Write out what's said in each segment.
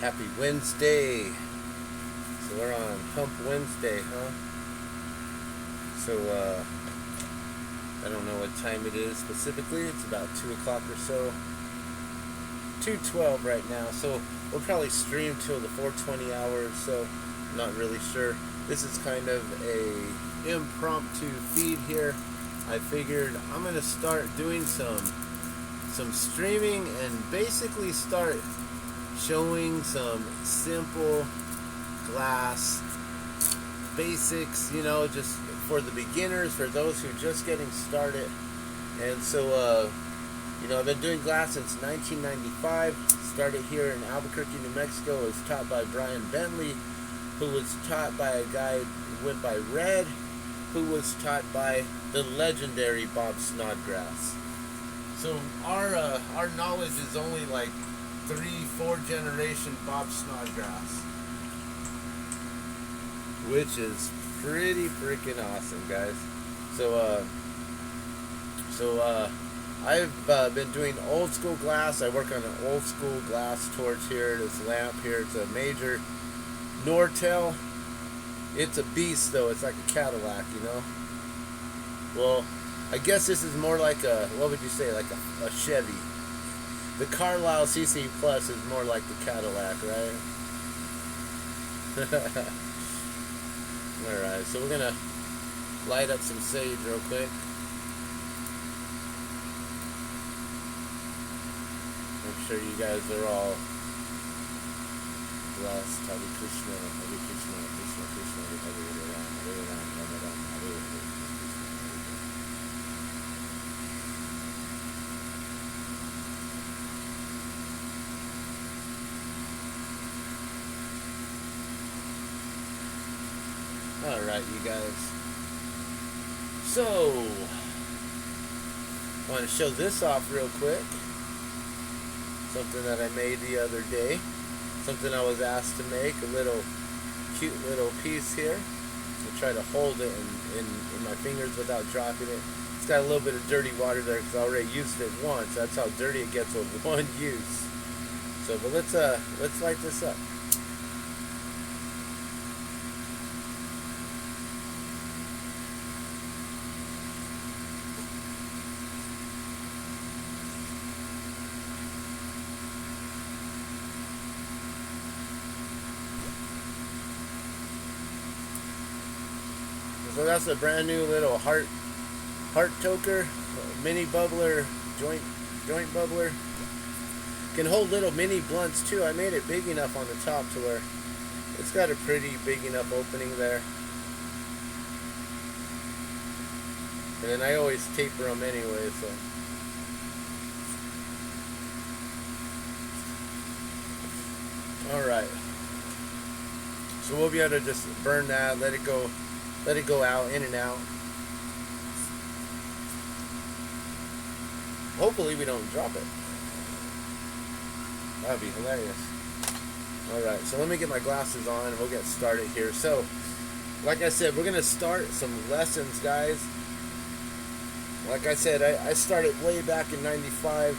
Happy Wednesday. So we're on Hump Wednesday, huh? So, I don't know what time it is specifically. It's about 2 o'clock or so. 2:12 right now. So we'll probably stream till the 4:20 hour or so. Not really sure. This is kind of a impromptu feed here. I figured I'm going to start doing some streaming and basically start showing some simple glass basics, you know, just for the beginners, for those who are just getting started. And so, you know, I've been doing glass since 1995. Started here in Albuquerque, New Mexico. I was taught by Brian Bentley, who was taught by a guy who went by Red, who was taught by the legendary Bob Snodgrass. So our knowledge is only like 3-4 generation Bob Snodgrass, which is pretty freaking awesome, guys. So I've been doing old school glass. I work on an old school glass torch here. This lamp here, it's a major Nortel. It's a beast though. It's like a Cadillac, you know. Well, I guess this is more like a, what would you say, like a Chevy. The Carlisle CC Plus is more like the Cadillac, right? Alright, so we're going to light up some sage real quick. I'm sure you guys are all blessed. Hare Krishna, Hare Krishna, Krishna Krishna, Hare Ram, Hare Ram, Ram Ram, Hare Hare. Alright, you guys. So, I want to show this off real quick. Something that I made the other day. Something I was asked to make. A little cute little piece here. I'll try to hold it in my fingers without dropping it. It's got a little bit of dirty water there because I already used it once. That's how dirty it gets with one use. So, but let's light this up. So that's a brand new little heart toker, mini bubbler, joint bubbler. Can hold little mini blunts too. I made it big enough on the top to where it's got a pretty big enough opening there. And then I always taper them anyway, so. Alright. So we'll be able to just burn that, let it go out, in and out. Hopefully we don't drop it. That would be hilarious. Alright, so let me get my glasses on and we'll get started here. So, like I said, we're going to start some lessons, guys. Like I said, I started way back in 95,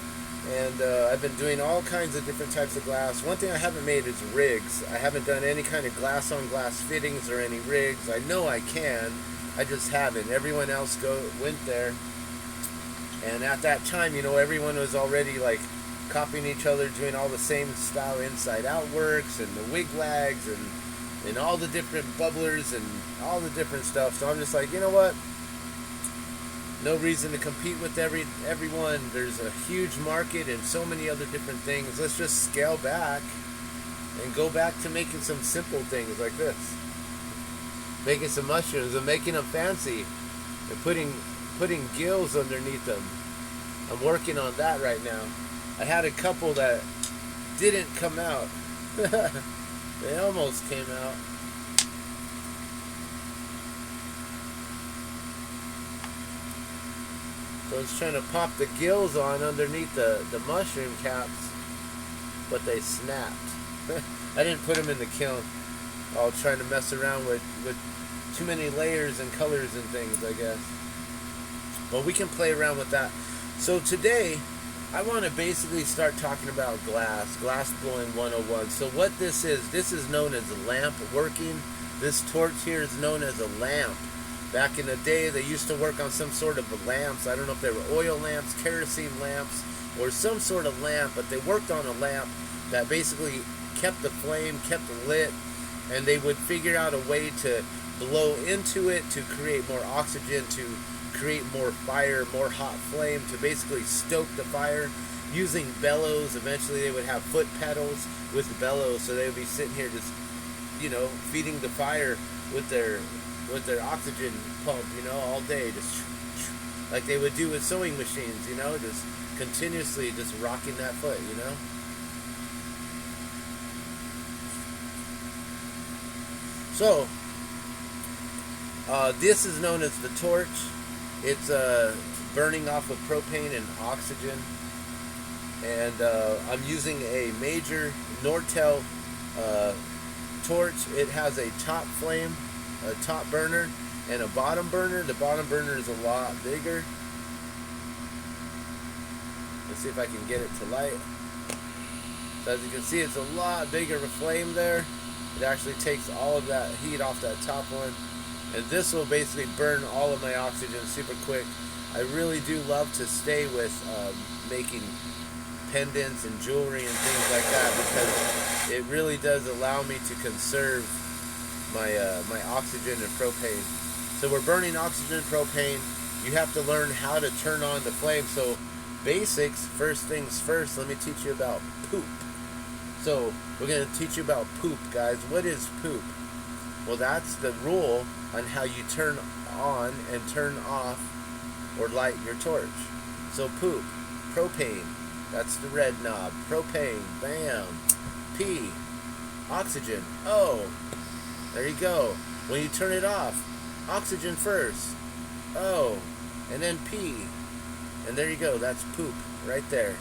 and I've been doing all kinds of different types of glass. One thing I haven't made is rigs. I haven't done any kind of glass-on-glass fittings or any rigs. I know I can, I just haven't. Everyone else went there, and at that time, you know, everyone was already like copying each other, doing all the same style inside-out works and the wigwags and all the different bubblers and all the different stuff. So I'm just like, you know what? No reason to compete with everyone. There's a huge market and so many other different things. Let's just scale back and go back to making some simple things like this. Making some mushrooms and making them fancy and putting gills underneath them. I'm working on that right now. I had a couple that didn't come out. They almost came out. So I was trying to pop the gills on underneath the mushroom caps, but they snapped. I didn't put them in the kiln. I was trying to mess around with too many layers and colors and things, I guess. But we can play around with that. So today, I want to basically start talking about glass blowing 101. So what this is known as lamp working. This torch here is known as a lamp. Back in the day, they used to work on some sort of lamps. I don't know if they were oil lamps, kerosene lamps, or some sort of lamp, but they worked on a lamp that basically kept the flame, kept it lit, and they would figure out a way to blow into it to create more oxygen, to create more fire, more hot flame, to basically stoke the fire using bellows. Eventually they would have foot pedals with the bellows, so they would be sitting here just, you know, feeding the fire with their oxygen pump, you know, all day, just like they would do with sewing machines, you know, just continuously just rocking that foot, you know. So this is known as the torch. It's burning off of propane and oxygen, and I'm using a major Nortel torch. It has a top flame, a top burner, and a bottom burner. The bottom burner is a lot bigger. Let's see if I can get it to light. So as you can see, it's a lot bigger of a flame there. It actually takes all of that heat off that top one. And this will basically burn all of my oxygen super quick. I really do love to stay with making pendants and jewelry and things like that, because it really does allow me to conserve my oxygen and propane. So we're burning oxygen and propane. You have to learn how to turn on the flame. So basics, first things first, let me teach you about poop. So we're going to teach you about poop, guys. What is poop? Well, that's the rule on how you turn on and turn off or light your torch. So poop, propane, that's the red knob. Propane, bam. P, oxygen, O. There you go. When you turn it off, oxygen first, O, and then P. And there you go, that's poop right there.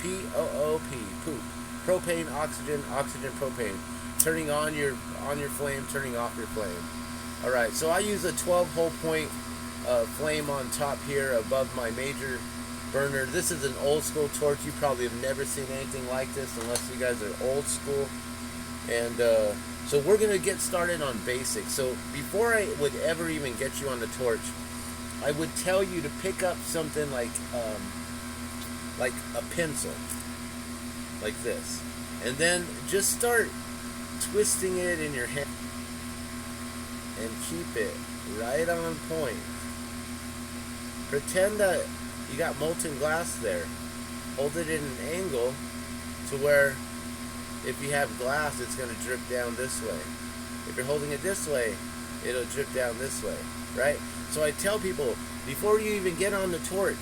P-O-O-P, poop. Propane, oxygen, oxygen, propane. Turning on your flame, turning off your flame. Alright, so I use a 12-hole point flame on top here above my major burner. This is an old school torch. You probably have never seen anything like this unless you guys are old school. And so we're going to get started on basics. So before I would ever even get you on the torch, I would tell you to pick up something like a pencil, like this, and then just start twisting it in your hand and keep it right on point. Pretend that you got molten glass there. Hold it in an angle to where if you have glass, it's going to drip down this way. If you're holding it this way, it'll drip down this way, right? So I tell people, before you even get on the torch,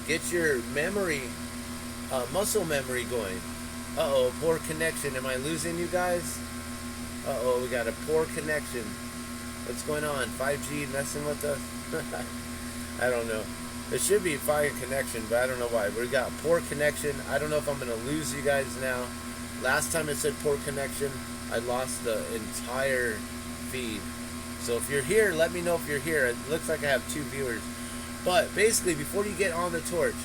get your memory, muscle memory going. Uh-oh, poor connection. Am I losing you guys? Uh-oh, we got a poor connection. What's going on? 5G messing with us? I don't know. It should be fine connection, but I don't know why. We got poor connection. I don't know if I'm going to lose you guys now. Last time it said poor connection, I lost the entire feed. So if you're here, let me know if you're here. It looks like I have 2 viewers. But basically, before you get on the torch,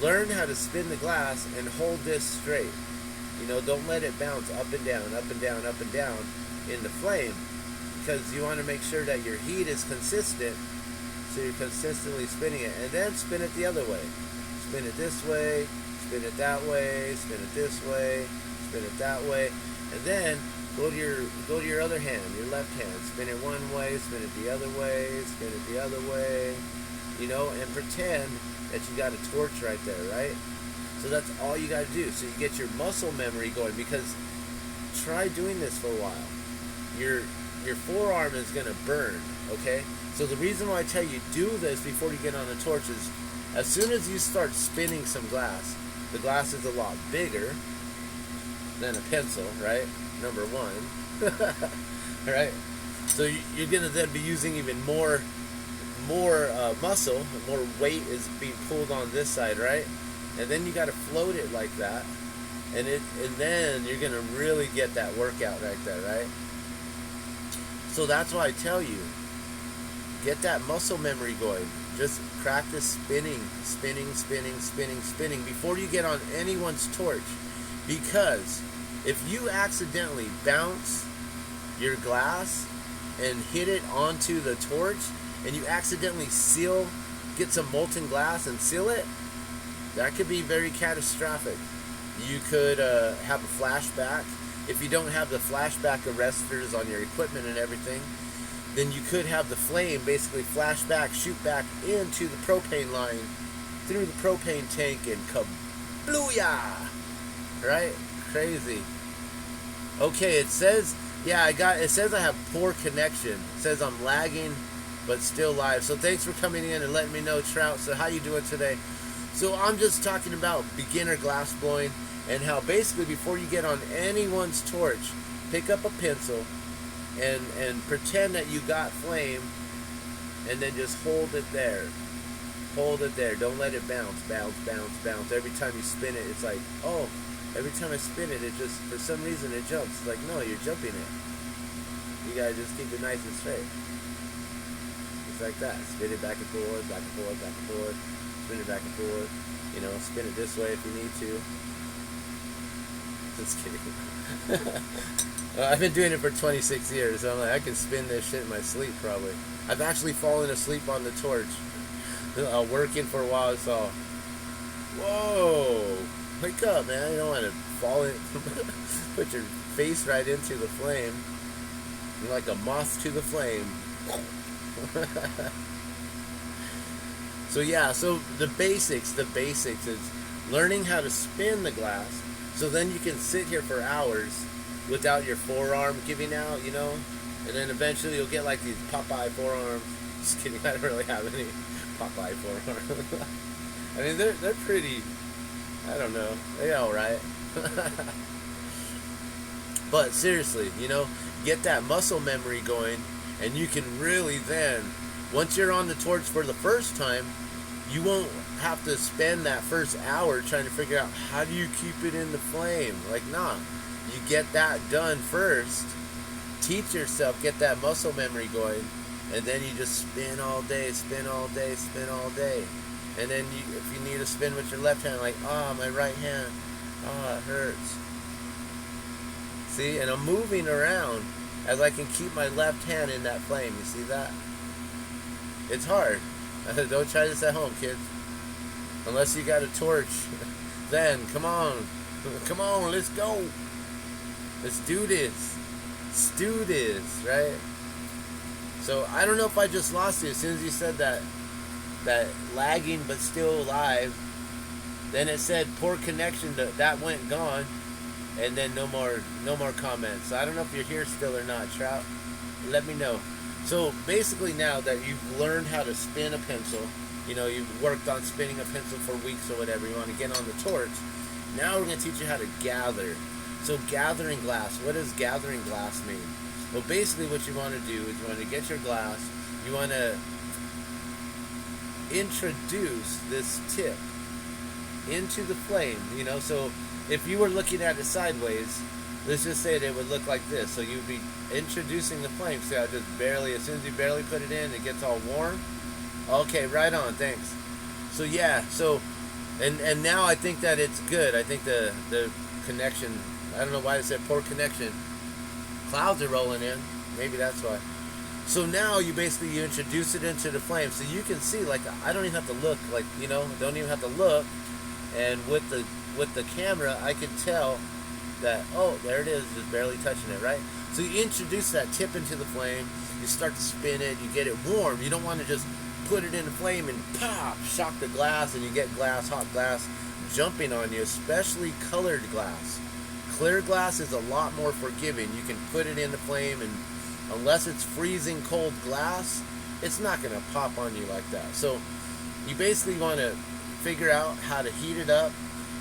learn how to spin the glass and hold this straight. You know, don't let it bounce up and down, up and down, up and down in the flame, because you want to make sure that your heat is consistent, so you're consistently spinning it. And then spin it the other way. Spin it this way, spin it that way, spin it this way, spin it that way, and then go to your other hand, your left hand. Spin it one way, spin it the other way, spin it the other way, you know, and pretend that you got a torch right there, right? So that's all you got to do. So you get your muscle memory going, because try doing this for a while. Your forearm is going to burn, okay? So the reason why I tell you do this before you get on the torch is, as soon as you start spinning some glass, the glass is a lot bigger than a pencil, right? Number one, right? So you're going to then be using even more muscle, more weight is being pulled on this side, right? And then you got to float it like that, and then you're going to really get that workout right there, right? So that's why I tell you, get that muscle memory going. just practice spinning before you get on anyone's torch, because if you accidentally bounce your glass and hit it onto the torch, and you accidentally get some molten glass and seal it, that could be very catastrophic. You could have a flashback. If you don't have the flashback arresters on your equipment and everything, then you could have the flame basically flash back, shoot back into the propane line, through the propane tank, and kablooyah! Right? Crazy. Okay, it says, yeah, it says I have poor connection. It says I'm lagging, but still live. So thanks for coming in and letting me know, Trout. So how you doing today? So I'm just talking about beginner glass blowing, and how basically before you get on anyone's torch, pick up a pencil and pretend that you got flame, and then just hold it there. Hold it there. Don't let it bounce. Every time you spin it, it's like, oh, every time I spin it, it just, for some reason, it jumps. It's like, no, you're jumping it. You gotta just keep it nice and straight. Just like that. Spin it back and forth, spin it back and forth. You know, spin it this way if you need to. Just kidding. I've been doing it for 26 years, so I'm like, I can spin this shit in my sleep probably. I've actually fallen asleep on the torch. Working for a while, I saw, whoa, wake up, man. You don't want to fall in, put your face right into the flame. You're like a moth to the flame. So yeah, so the basics is learning how to spin the glass, so then you can sit here for hours without your forearm giving out, you know, and then eventually you'll get like these Popeye forearms. Just kidding, I don't really have any Popeye forearms. I mean, they're pretty, I don't know, they're alright. But seriously, you know, get that muscle memory going, and you can really then, once you're on the torch for the first time, you won't have to spend that first hour trying to figure out how do you keep it in the flame. Like, nah. You get that done first, teach yourself, get that muscle memory going, and then you just spin all day. And then if you need to spin with your left hand, like, my right hand, it hurts. See, and I'm moving around as I can keep my left hand in that flame. You see that? It's hard. Don't try this at home, kids. Unless you got a torch, then come on, let's go. Let's do this. Right? So I don't know if I just lost you as soon as you said that lagging but still alive. Then it said poor connection. That went gone, and then no more comments. So I don't know if you're here still or not, Trout. Let me know. So basically, now that you've learned how to spin a pencil, you know, you've worked on spinning a pencil for weeks or whatever, you want to get on the torch. Now we're going to teach you how to gather. So gathering glass, what does gathering glass mean? Well, basically what you want to do is you want to get your glass, you want to introduce this tip into the flame, you know. So if you were looking at it sideways, let's just say that it would look like this. So you'd be introducing the flame. See how just barely, as soon as you barely put it in, it gets all warm. Okay, right on, thanks. So yeah, so and now I think that it's good. I think the connection, I don't know why it said poor connection. Clouds are rolling in. Maybe that's why. So now you introduce it into the flame, so you can see, like, I don't even have to look, like, you know, don't even have to look. And with the camera, I can tell that, oh, there it is, just barely touching it, right? So you introduce that tip into the flame, you start to spin it, you get it warm. You don't want to just put it in the flame and pop, shock the glass, and you get hot glass jumping on you, especially colored glass. Clear glass is a lot more forgiving. You can put it in the flame, and unless it's freezing cold glass, it's not going to pop on you like that. So you basically want to figure out how to heat it up,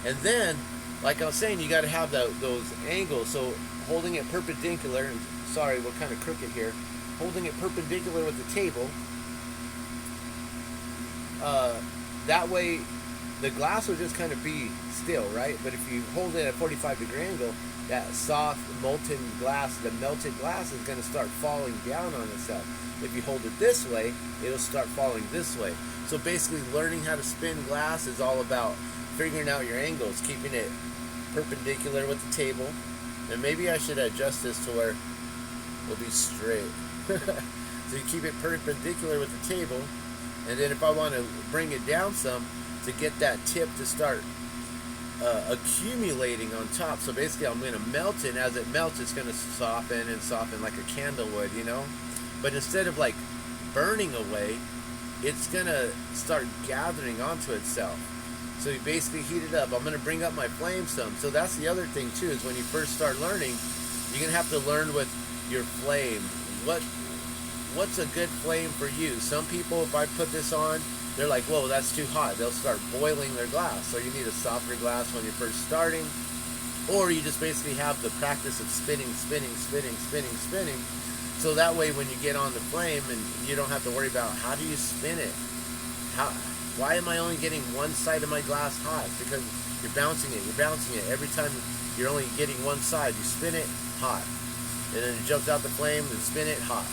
and then, like I was saying, you got to have those angles. So holding it perpendicular, and sorry, we're kind of crooked here, holding it perpendicular with the table, that way the glass will just kind of be still, right? But if you hold it at a 45-degree angle, that soft molten glass, the melted glass, is going to start falling down on itself. If you hold it this way, it'll start falling this way. So basically, learning how to spin glass is all about figuring out your angles, keeping it perpendicular with the table. And maybe I should adjust this to where it'll be straight. So you keep it perpendicular with the table, and then if I want to bring it down some to get that tip to start accumulating on top. So basically I'm going to melt it, and as it melts it's going to soften and soften like a candle would, you know. But instead of like burning away, it's going to start gathering onto itself. So you basically heat it up. I'm going to bring up my flame some. So that's the other thing too, is when you first start learning, you're going to have to learn with your flame. What's a good flame for you? Some people, if I put this on, they're like, whoa, that's too hot. They'll start boiling their glass. So you need a softer glass when you're first starting. Or you just basically have the practice of spinning. So that way when you get on the flame, and you don't have to worry about how do you spin it. Why am I only getting one side of my glass hot? It's because you're bouncing it. Every time you're only getting one side, you spin it, hot. And then it jumps out the flame, and spin it, hot.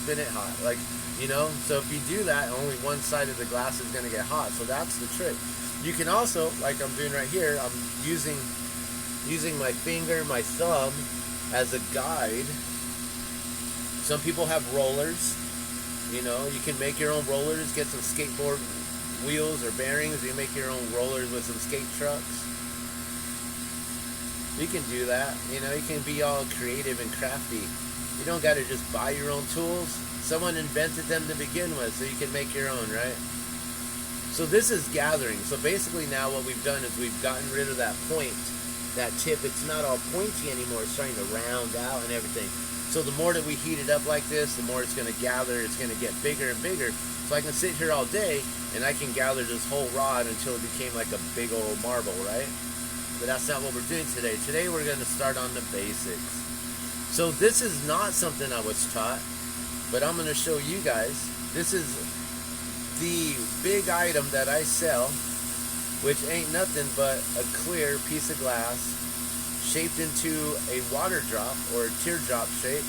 Spin it, hot. Like, you know, so if you do that, only one side of the glass is going to get hot. So that's the trick. You can also, like I'm doing right here, I'm using my finger, my thumb as a guide. Some people have rollers. You know, you can make your own rollers, get some skateboard wheels or bearings. You make your own rollers with some skate trucks. You can do that. You know, you can be all creative and crafty. You don't got to just buy your own tools. Someone invented them to begin with, so you can make your own, right? So this is gathering. So basically now what we've done is we've gotten rid of that point, that tip. It's not all pointy anymore. It's starting to round out and everything. So the more that we heat it up like this, the more it's going to gather. It's going to get bigger and bigger. So I can sit here all day and I can gather this whole rod until it became like a big old marble, right? But that's not what we're doing today. Today we're going to start on the basics. So this is not something I was taught, but I'm going to show you guys. This is the big item that I sell, which ain't nothing but a clear piece of glass shaped into a water drop or a teardrop shape,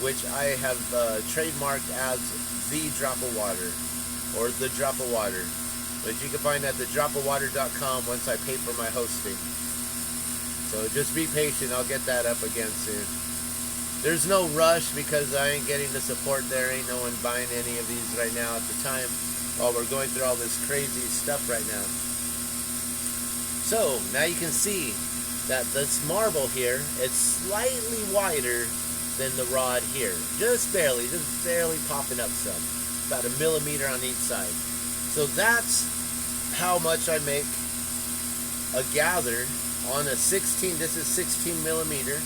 which I have trademarked as the drop of water or the drop of water, which you can find at thedropofwater.com once I pay for my hosting. So just be patient, I'll get that up again soon. There's no rush because I ain't getting the support there. Ain't no one buying any of these right now at the time while we're going through all this crazy stuff right now. So now you can see that this marble here, it's slightly wider than the rod here. Just barely popping up some. About a millimeter on each side. So that's how much I make a gather on a 16, this is 16 millimeter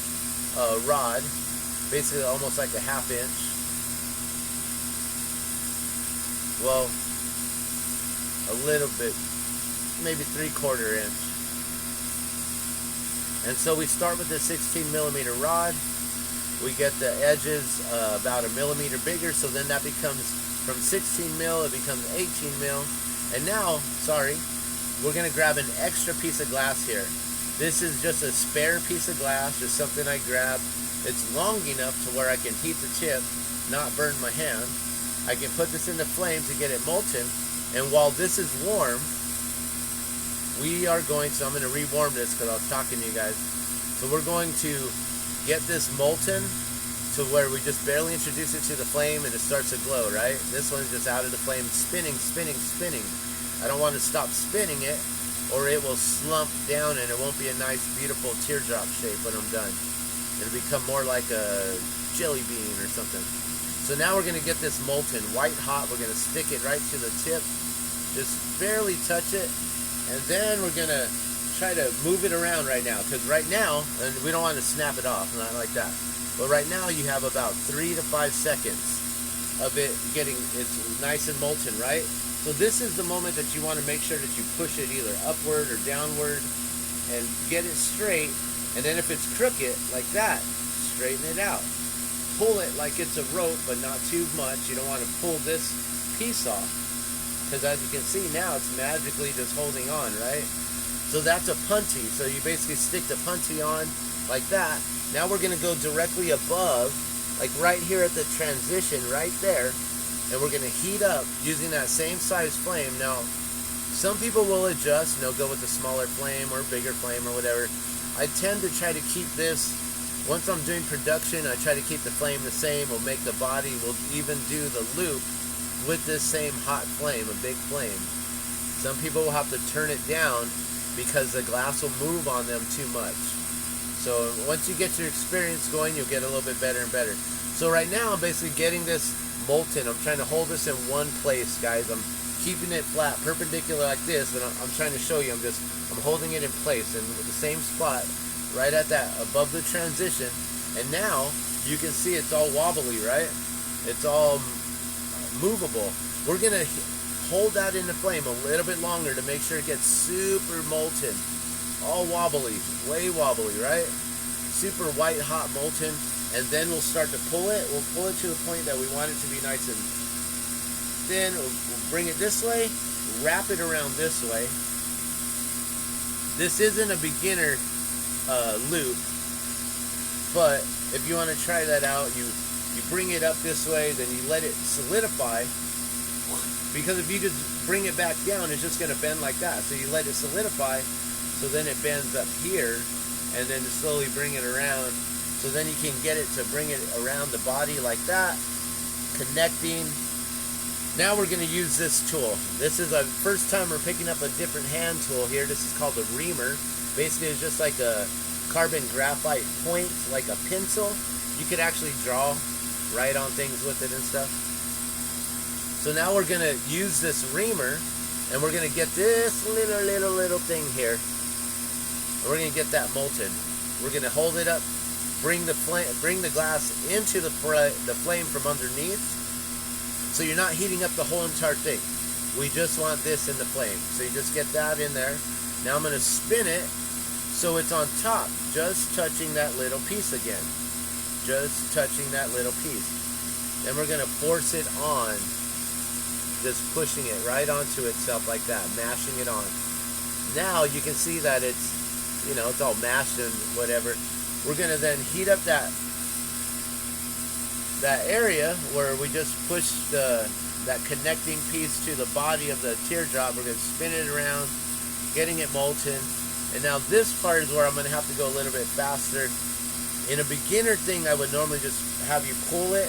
rod. Basically almost like a ½ inch. Well, a little bit, maybe 3/4 inch. And so we start with the 16 millimeter rod. We get the edges about a millimeter bigger, so then that becomes, from 16 mil, it becomes 18 mil. And now, we're going to grab an extra piece of glass here. This is just a spare piece of glass, just something I grabbed. It's long enough to where I can heat the tip, not burn my hand. I can put this in the flame to get it molten. And while this is warm, so I'm going to rewarm this because I was talking to you guys. So we're going to get this molten to where we just barely introduce it to the flame and it starts to glow, right? This one's just out of the flame, spinning. I don't want to stop spinning it or it will slump down and it won't be a nice, beautiful teardrop shape when I'm done. It'll become more like a jelly bean or something. So now we're going to get this molten white hot. We're going to stick it right to the tip. Just barely touch it. And then we're going to try to move it around right now. Because right now, and we don't want to snap it off, not like that. But right now you have about 3 to 5 seconds of it getting, it's nice and molten, right? So this is the moment that you want to make sure that you push it either upward or downward and get it straight. And then if it's crooked, like that, straighten it out. Pull it like it's a rope, but not too much. You don't want to pull this piece off. Because as you can see now, it's magically just holding on, right? So that's a punty. So you basically stick the punty on like that. Now we're going to go directly above, like right here at the transition right there, and we're going to heat up using that same size flame. Now, some people will adjust, and they'll go with a smaller flame or bigger flame or whatever. I tend to try to keep this, once I'm doing production, I try to keep the flame the same. We'll make the body, we'll even do the loop with this same hot flame, a big flame. Some people will have to turn it down because the glass will move on them too much. So once you get your experience going, you'll get a little bit better and better. So right now I'm basically getting this molten. I'm trying to hold this in one place, guys. I'm keeping it flat, perpendicular like this, but I'm trying to show you, I'm holding it in place in the same spot, right at that, above the transition. And now you can see it's all wobbly, right? It's all movable. We're gonna hold that in the flame a little bit longer to make sure it gets super molten, all wobbly, way wobbly, right? Super white hot molten. And then we'll start to pull it. We'll pull it to the point that we want it to be nice and thin. We'll bring it this way, wrap it around this way. This isn't a beginner loop, but if you want to try that out, you bring it up this way, then you let it solidify, because if you just bring it back down, it's just going to bend like that. So you let it solidify, so then it bends up here, and then slowly bring it around, so then you can get it to bring it around the body like that, connecting. Now we're going to use this tool. This is a first time we're picking up a different hand tool here. This is called a reamer. Basically it's just like a carbon graphite point, like a pencil. You could actually draw, write on things with it and stuff. So now we're going to use this reamer, and we're going to get this little thing here, and we're going to get that molten. We're going to hold it up, bring the glass into the flame from underneath. So you're not heating up the whole entire thing. We just want this in the flame. So you just get that in there. Now I'm going to spin it so it's on top, just touching that little piece again. Just touching that little piece. Then we're going to force it on, just pushing it right onto itself like that, mashing it on. Now you can see that it's, you know, it's all mashed and whatever. We're going to then heat up that area where we just pushed that connecting piece to the body of the teardrop. We're going to spin it around, getting it molten. And now this part is where I'm going to have to go a little bit faster. In a beginner thing, I would normally just have you pull it,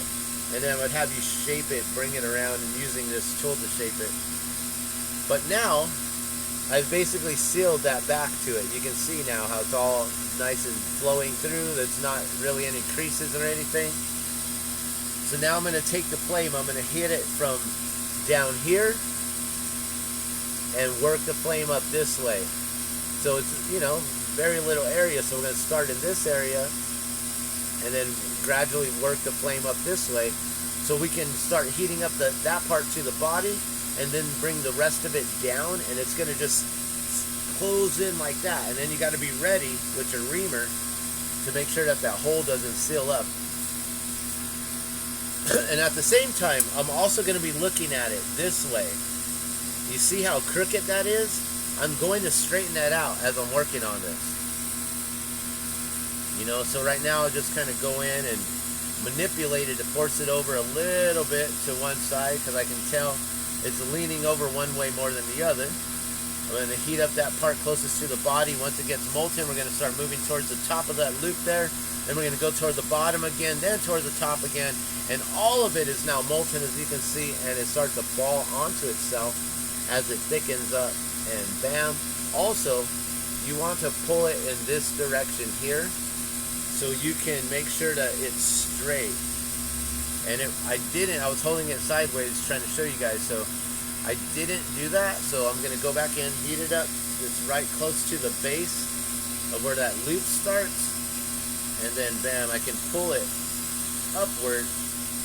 and then I would have you shape it, bring it around, and using this tool to shape it. But now, I've basically sealed that back to it. You can see now how it's all nice and flowing through. There's not really any creases or anything. So now I'm going to take the flame, I'm going to hit it from down here and work the flame up this way. So it's, you know, very little area. So we're going to start in this area and then gradually work the flame up this way, so we can start heating up that part to the body, and then bring the rest of it down, and it's going to just close in like that. And then you got to be ready with your reamer to make sure that hole doesn't seal up. And at the same time, I'm also going to be looking at it this way. You see how crooked that is? I'm going to straighten that out as I'm working on this. You know, so right now I'll just kind of go in and manipulate it to force it over a little bit to one side, because I can tell it's leaning over one way more than the other. I'm going to heat up that part closest to the body. Once it gets molten, we're going to start moving towards the top of that loop there. Then we're going to go toward the bottom again, then toward the top again. And all of it is now molten, as you can see, and it starts to fall onto itself as it thickens up. And bam. Also, you want to pull it in this direction here, so you can make sure that it's straight. And I was holding it sideways trying to show you guys, so I didn't do that. So I'm going to go back in, heat it up. It's right close to the base of where that loop starts. And then bam, I can pull it upward,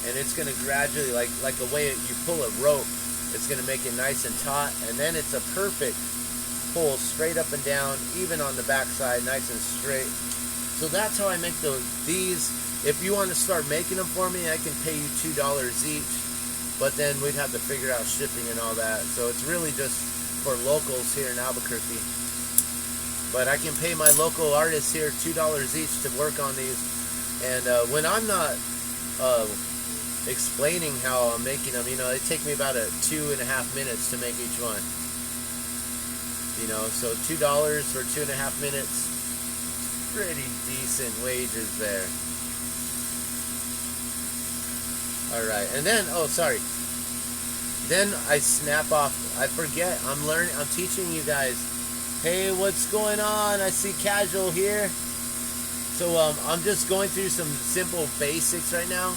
and it's going to gradually, like the way you pull a rope, it's going to make it nice and taut. And then it's a perfect pull straight up and down, even on the back side, nice and straight. So that's how I make these. If you want to start making them for me, I can pay you $2 each, but then we'd have to figure out shipping and all that. So it's really just for locals here in Albuquerque. but I can pay my local artists here $2 each to work on these. And when I'm not explaining how I'm making them, you know, it take me about 2.5 minutes to make each one. You know, so $2 for 2.5 minutes, pretty decent wages there. All right, and then, oh, sorry. Then I snap off. I forget. I'm learning. I'm teaching you guys. Hey, what's going on? I see Casual here. So I'm just going through some simple basics right now.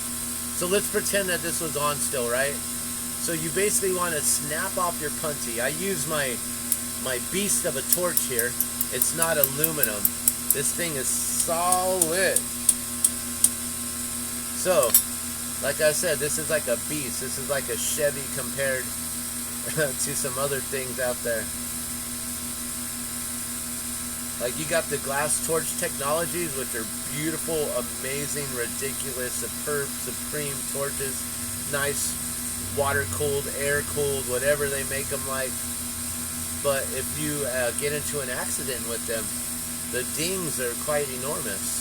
So let's pretend that this was on still, right? So you basically want to snap off your punty. I use my beast of a torch here. It's not aluminum. This thing is solid. So, like I said, this is like a beast. This is like a Chevy compared to some other things out there. Like you got the glass torch technologies, which are beautiful, amazing, ridiculous, superb, supreme torches. Nice, water-cooled, air-cooled, whatever they make them like. But if you get into an accident with them, the dings are quite enormous.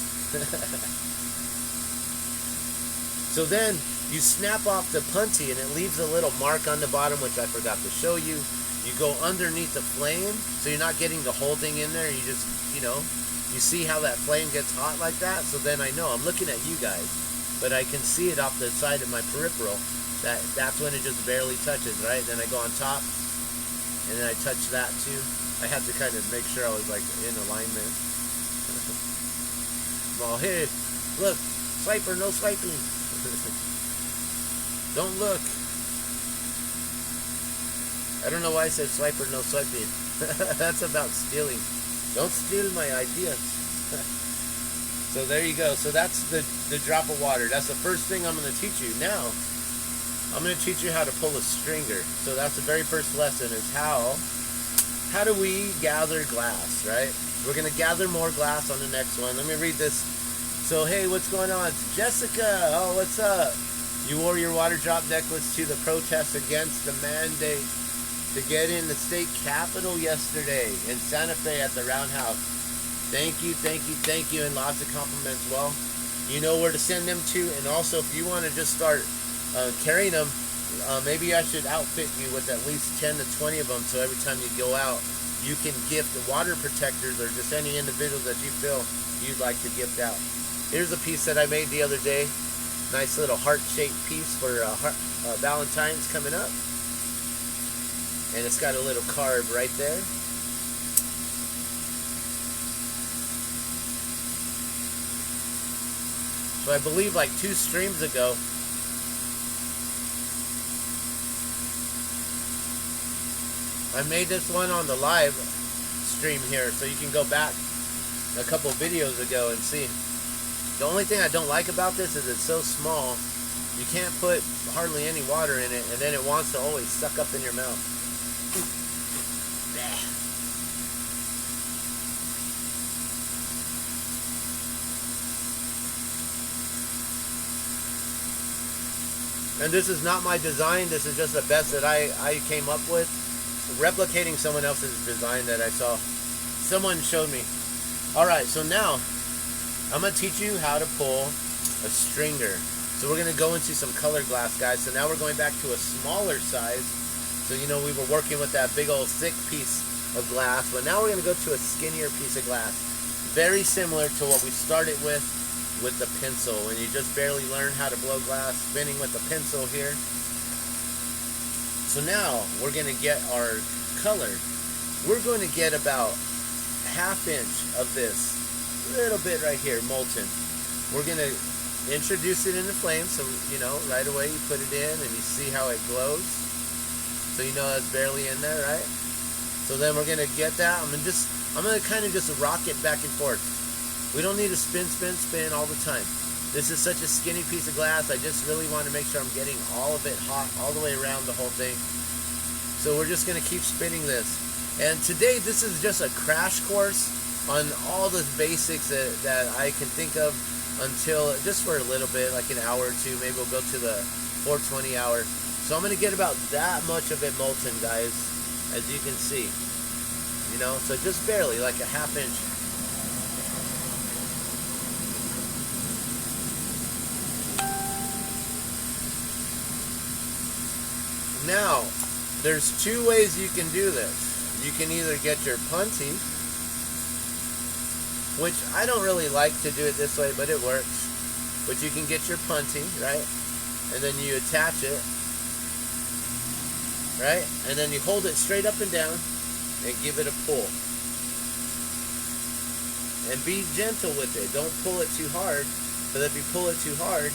So then you snap off the punty and it leaves a little mark on the bottom, which I forgot to show you. You go underneath the flame, so you're not getting the whole thing in there. You just, you know, you see how that flame gets hot like that? So then I know, I'm looking at you guys, but I can see it off the side of my peripheral. That's when it just barely touches, right? Then I go on top, and then I touch that too. I had to kind of make sure I was like in alignment. Well, hey, look, swiper, no swiping. Don't look. I don't know why I said swiper, no swiping. That's about stealing. Don't steal my ideas. So there you go. So that's the drop of water. That's the first thing I'm going to teach you. Now, I'm going to teach you how to pull a stringer. So that's the very first lesson, is how do we gather glass, right? We're going to gather more glass on the next one. Let me read this. So, hey, what's going on? It's Jessica. Oh, what's up? You wore your water drop necklace to the protest against the mandate to get in the state capitol yesterday in Santa Fe at the Roundhouse. Thank you, thank you, thank you, and lots of compliments. Well, you know where to send them to, and also if you want to just start carrying them, maybe I should outfit you with at least 10 to 20 of them, so every time you go out, you can gift water protectors or just any individuals that you feel you'd like to gift out. Here's a piece that I made the other day. Nice little heart-shaped piece for Valentine's coming up. And it's got a little card right there. So I believe like 2 streams ago, I made this one on the live stream here, so you can go back a couple videos ago and see. The only thing I don't like about this is it's so small, you can't put hardly any water in it, and then it wants to always suck up in your mouth. And this is not my design, this is just the best that I came up with, replicating someone else's design that I saw. Someone showed me. Alright, so now I'm going to teach you how to pull a stringer. So we're going to go into some colored glass, guys. So now we're going back to a smaller size. So, you know, we were working with that big old thick piece of glass, but now we're going to go to a skinnier piece of glass. Very similar to what we started with the pencil. When you just barely learn how to blow glass, spinning with the pencil here. So now we're going to get our color. We're going to get about 1/2 inch of this little bit right here, molten. We're going to introduce it in the flame, so you know right away you put it in and you see how it glows, so you know it's barely in there, right? So then we're going to get that. I'm going to kind of just rock it back and forth. We don't need to spin all the time. This is such a skinny piece of glass. I just really want to make sure I'm getting all of it hot all the way around the whole thing. So we're just going to keep spinning this. And today this is just a crash course on all the basics that I can think of, until just for a little bit, like an hour or two. Maybe we'll go to the 420 hour. So I'm going to get about that much of it molten, guys, as you can see. you know, so just barely, like a ½ inch. Now, there's two ways you can do this. You can either get your punty, which I don't really like to do it this way, but it works. But you can get your punty, right? And then you attach it, right? And then you hold it straight up and down and give it a pull. And be gentle with it. Don't pull it too hard, because if you pull it too hard,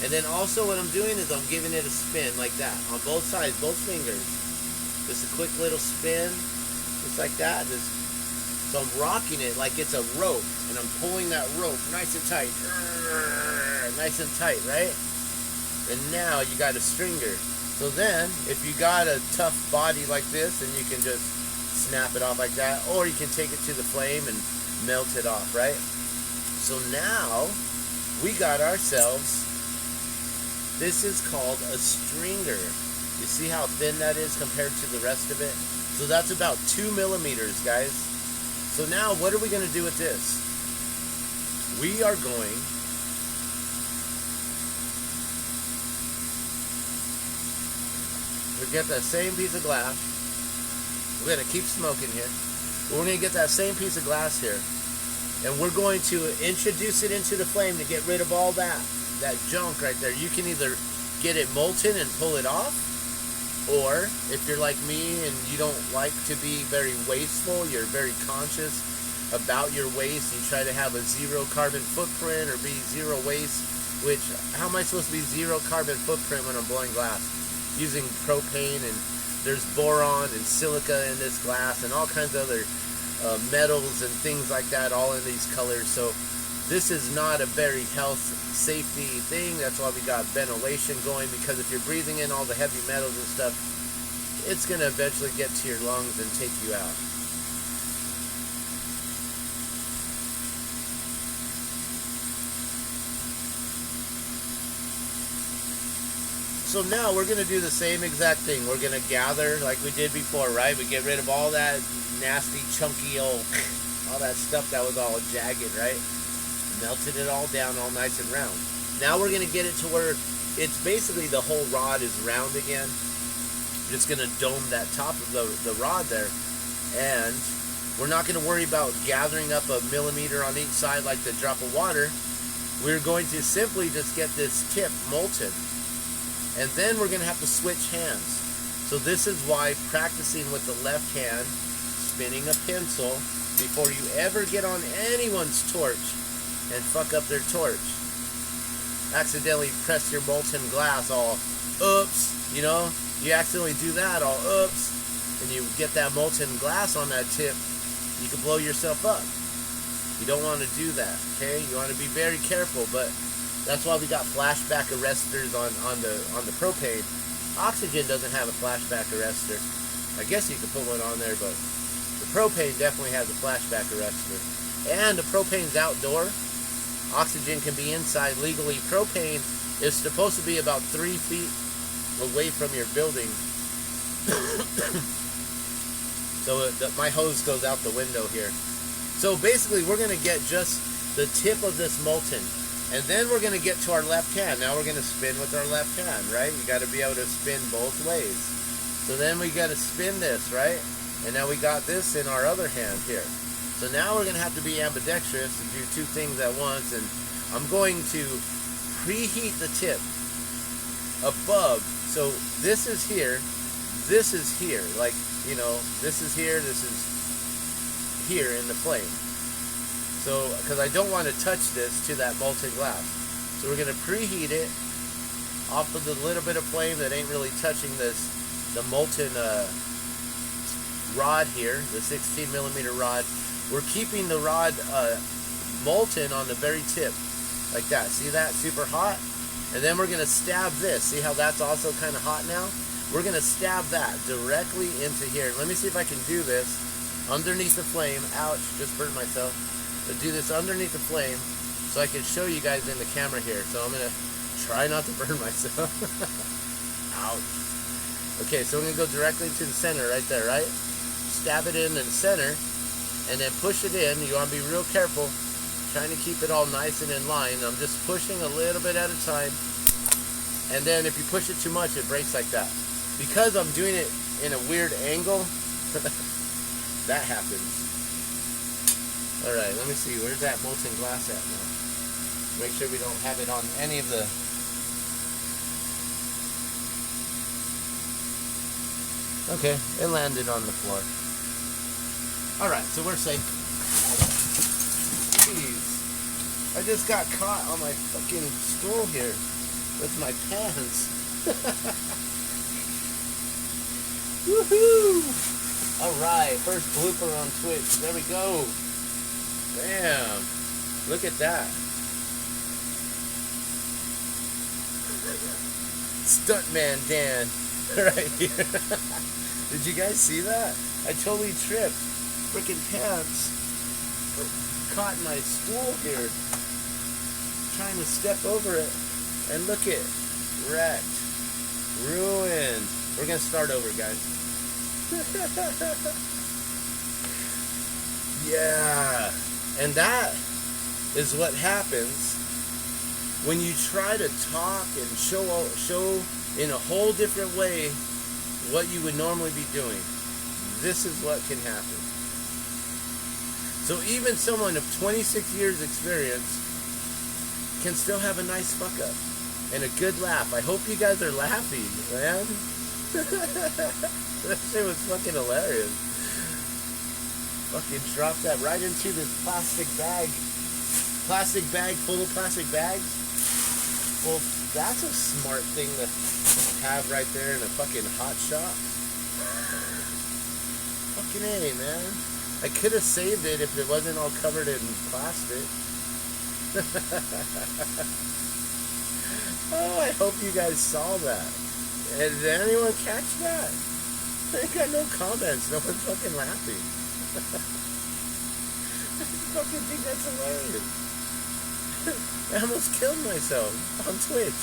and then also what I'm doing is I'm giving it a spin like that on both sides, both fingers. Just a quick little spin, just like that. So I'm rocking it like it's a rope, and I'm pulling that rope nice and tight. Nice and tight, right? And now you got a stringer. So then, if you got a tough body like this, then you can just snap it off like that, or you can take it to the flame and melt it off, right? So now, we got ourselves, this is called a stringer. You see how thin that is compared to the rest of it? So that's about 2 millimeters, guys. So now, what are we going to do with this? We are going to get that same piece of glass. We're going to keep smoking here. We're going to get that same piece of glass here. And we're going to introduce it into the flame to get rid of all that junk right there. You can either get it molten and pull it off, or if you're like me and you don't like to be very wasteful, you're very conscious about your waste, you try to have a zero carbon footprint or be zero waste, which, how am I supposed to be zero carbon footprint when I'm blowing glass? Using propane, and there's boron and silica in this glass and all kinds of other metals and things like that, all in these colors. So this is not a very health safety thing. That's why we got ventilation going, because if you're breathing in all the heavy metals and stuff, it's going to eventually get to your lungs and take you out. So now we're going to do the same exact thing. We're going to gather like we did before, right? We get rid of all that nasty, chunky old, all that stuff that was all jagged, right? Melted it all down all nice and round. Now we're going to get it to where it's basically the whole rod is round again. We're just going to dome that top of the rod there. And we're not going to worry about gathering up a millimeter on each side like the drop of water. We're going to simply just get this tip molten. And then we're going to have to switch hands. So this is why practicing with the left hand, spinning a pencil, before you ever get on anyone's torch and fuck up their torch. Accidentally press your molten glass all, oops, you know, you accidentally do that all, oops, and you get that molten glass on that tip, you can blow yourself up. You don't want to do that, okay? You want to be very careful, but that's why we got flashback arresters on the propane. Oxygen doesn't have a flashback arrestor. I guess you could put one on there, but the propane definitely has a flashback arrestor. And the propane's outdoor. Oxygen can be inside legally. Propane is supposed to be about 3 feet away from your building. So my hose goes out the window here. So basically we're going to get just the tip of this molten. And then we're going to get to our left hand. Now we're going to spin with our left hand, right? You got to be able to spin both ways. So then we got to spin this, right? And now we got this in our other hand here. So now we're going to have to be ambidextrous and do two things at once. And I'm going to preheat the tip above. So this is here. This is here. Like, you know, this is here. This is here in the flame. So, because I don't want to touch this to that molten glass. So we're going to preheat it off of the little bit of flame that ain't really touching this, the molten rod here, the 16 millimeter rod. We're keeping the rod molten on the very tip, like that. See that? Super hot. And then we're going to stab this. See how that's also kind of hot now? We're going to stab that directly into here. Let me see if I can do this underneath the flame. Ouch, just burned myself. But do this underneath the flame so I can show you guys in the camera here. So I'm going to try not to burn myself. Ouch. Okay, so we're going to go directly to the center right there, right? stab it in the center, and then push it in. You want to be real careful, trying to keep it all nice and in line. I'm just pushing a little bit at a time, and then if you push it too much, it breaks like that. Because I'm doing it in a weird angle, that happens. Alright, let me see, where's that molten glass at now? Make sure we don't have it on any of the... Okay, it landed on the floor. Alright, so we're safe. Jeez. I just got caught on my fucking stool here with my pants. Woohoo! Alright, first blooper on Twitch. There we go. Bam. Look at that. Stuntman Dan. Right here. Did you guys see that? I totally tripped. Freaking pants caught in my stool here. Trying to step over it. And look it. Wrecked. Ruined. We're going to start over, guys. Yeah. And that is what happens when you try to talk and show in a whole different way what you would normally be doing. This is what can happen. So even someone of 26 years experience can still have a nice fuck up and a good laugh. I hope you guys are laughing, man. That shit was fucking hilarious. Fucking dropped that right into this plastic bag. Plastic bag full of plastic bags. Well, that's a smart thing to have right there in a fucking hot shop. Fucking A, man. I could have saved it if it wasn't all covered in plastic. Oh, I hope you guys saw that. And did anyone catch that? I got no comments. No one's fucking laughing. I fucking think that's hilarious. I almost killed myself on Twitch.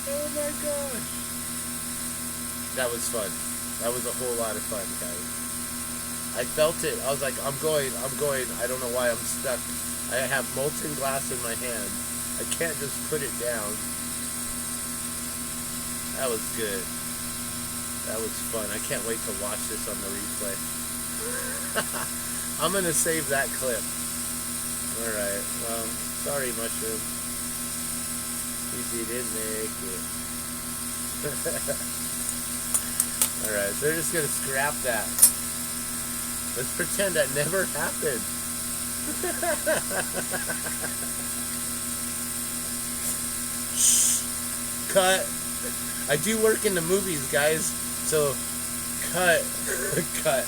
Oh my gosh. That was fun. That was a whole lot of fun, guys. I felt it. I was like, I'm going. I don't know why I'm stuck. I have molten glass in my hand. I can't just put it down. That was good. That was fun. I can't wait to watch this on the replay. I'm going to save that clip. Alright, well, sorry, Mushroom. You didn't make it. Alright, so we're just going to scrap that. Let's pretend that never happened. Shh. Cut. I do work in the movies, guys. So, cut. Cut.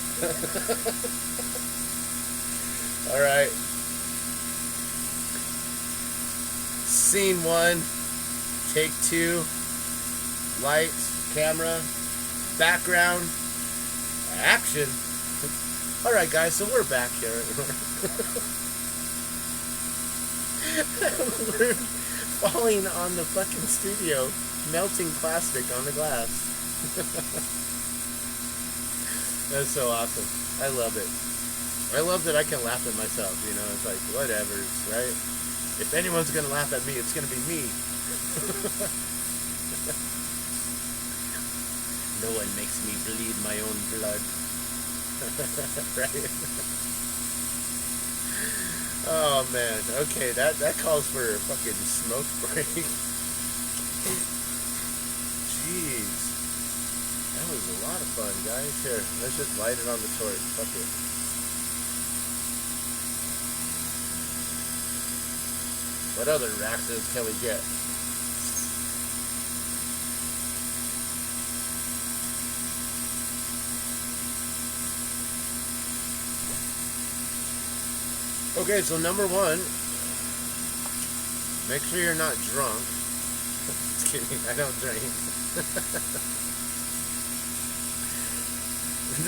Alright. Scene 1. Take 2. Lights. Camera. Background. Action. Alright, guys, so we're back here. We're falling on the fucking studio, melting plastic on the glass. That's so awesome. I love it. I love that I can laugh at myself, you know, it's like, whatever, right? If anyone's gonna laugh at me, it's gonna be me. No one makes me bleed my own blood. Right? Oh man, okay, that calls for a fucking smoke break. Jeez. That was a lot of fun, guys. Here, let's just light it on the torch. Fuck it. What other reactions can we get? Okay, so number 1, make sure you're not drunk. Just kidding, I don't drink.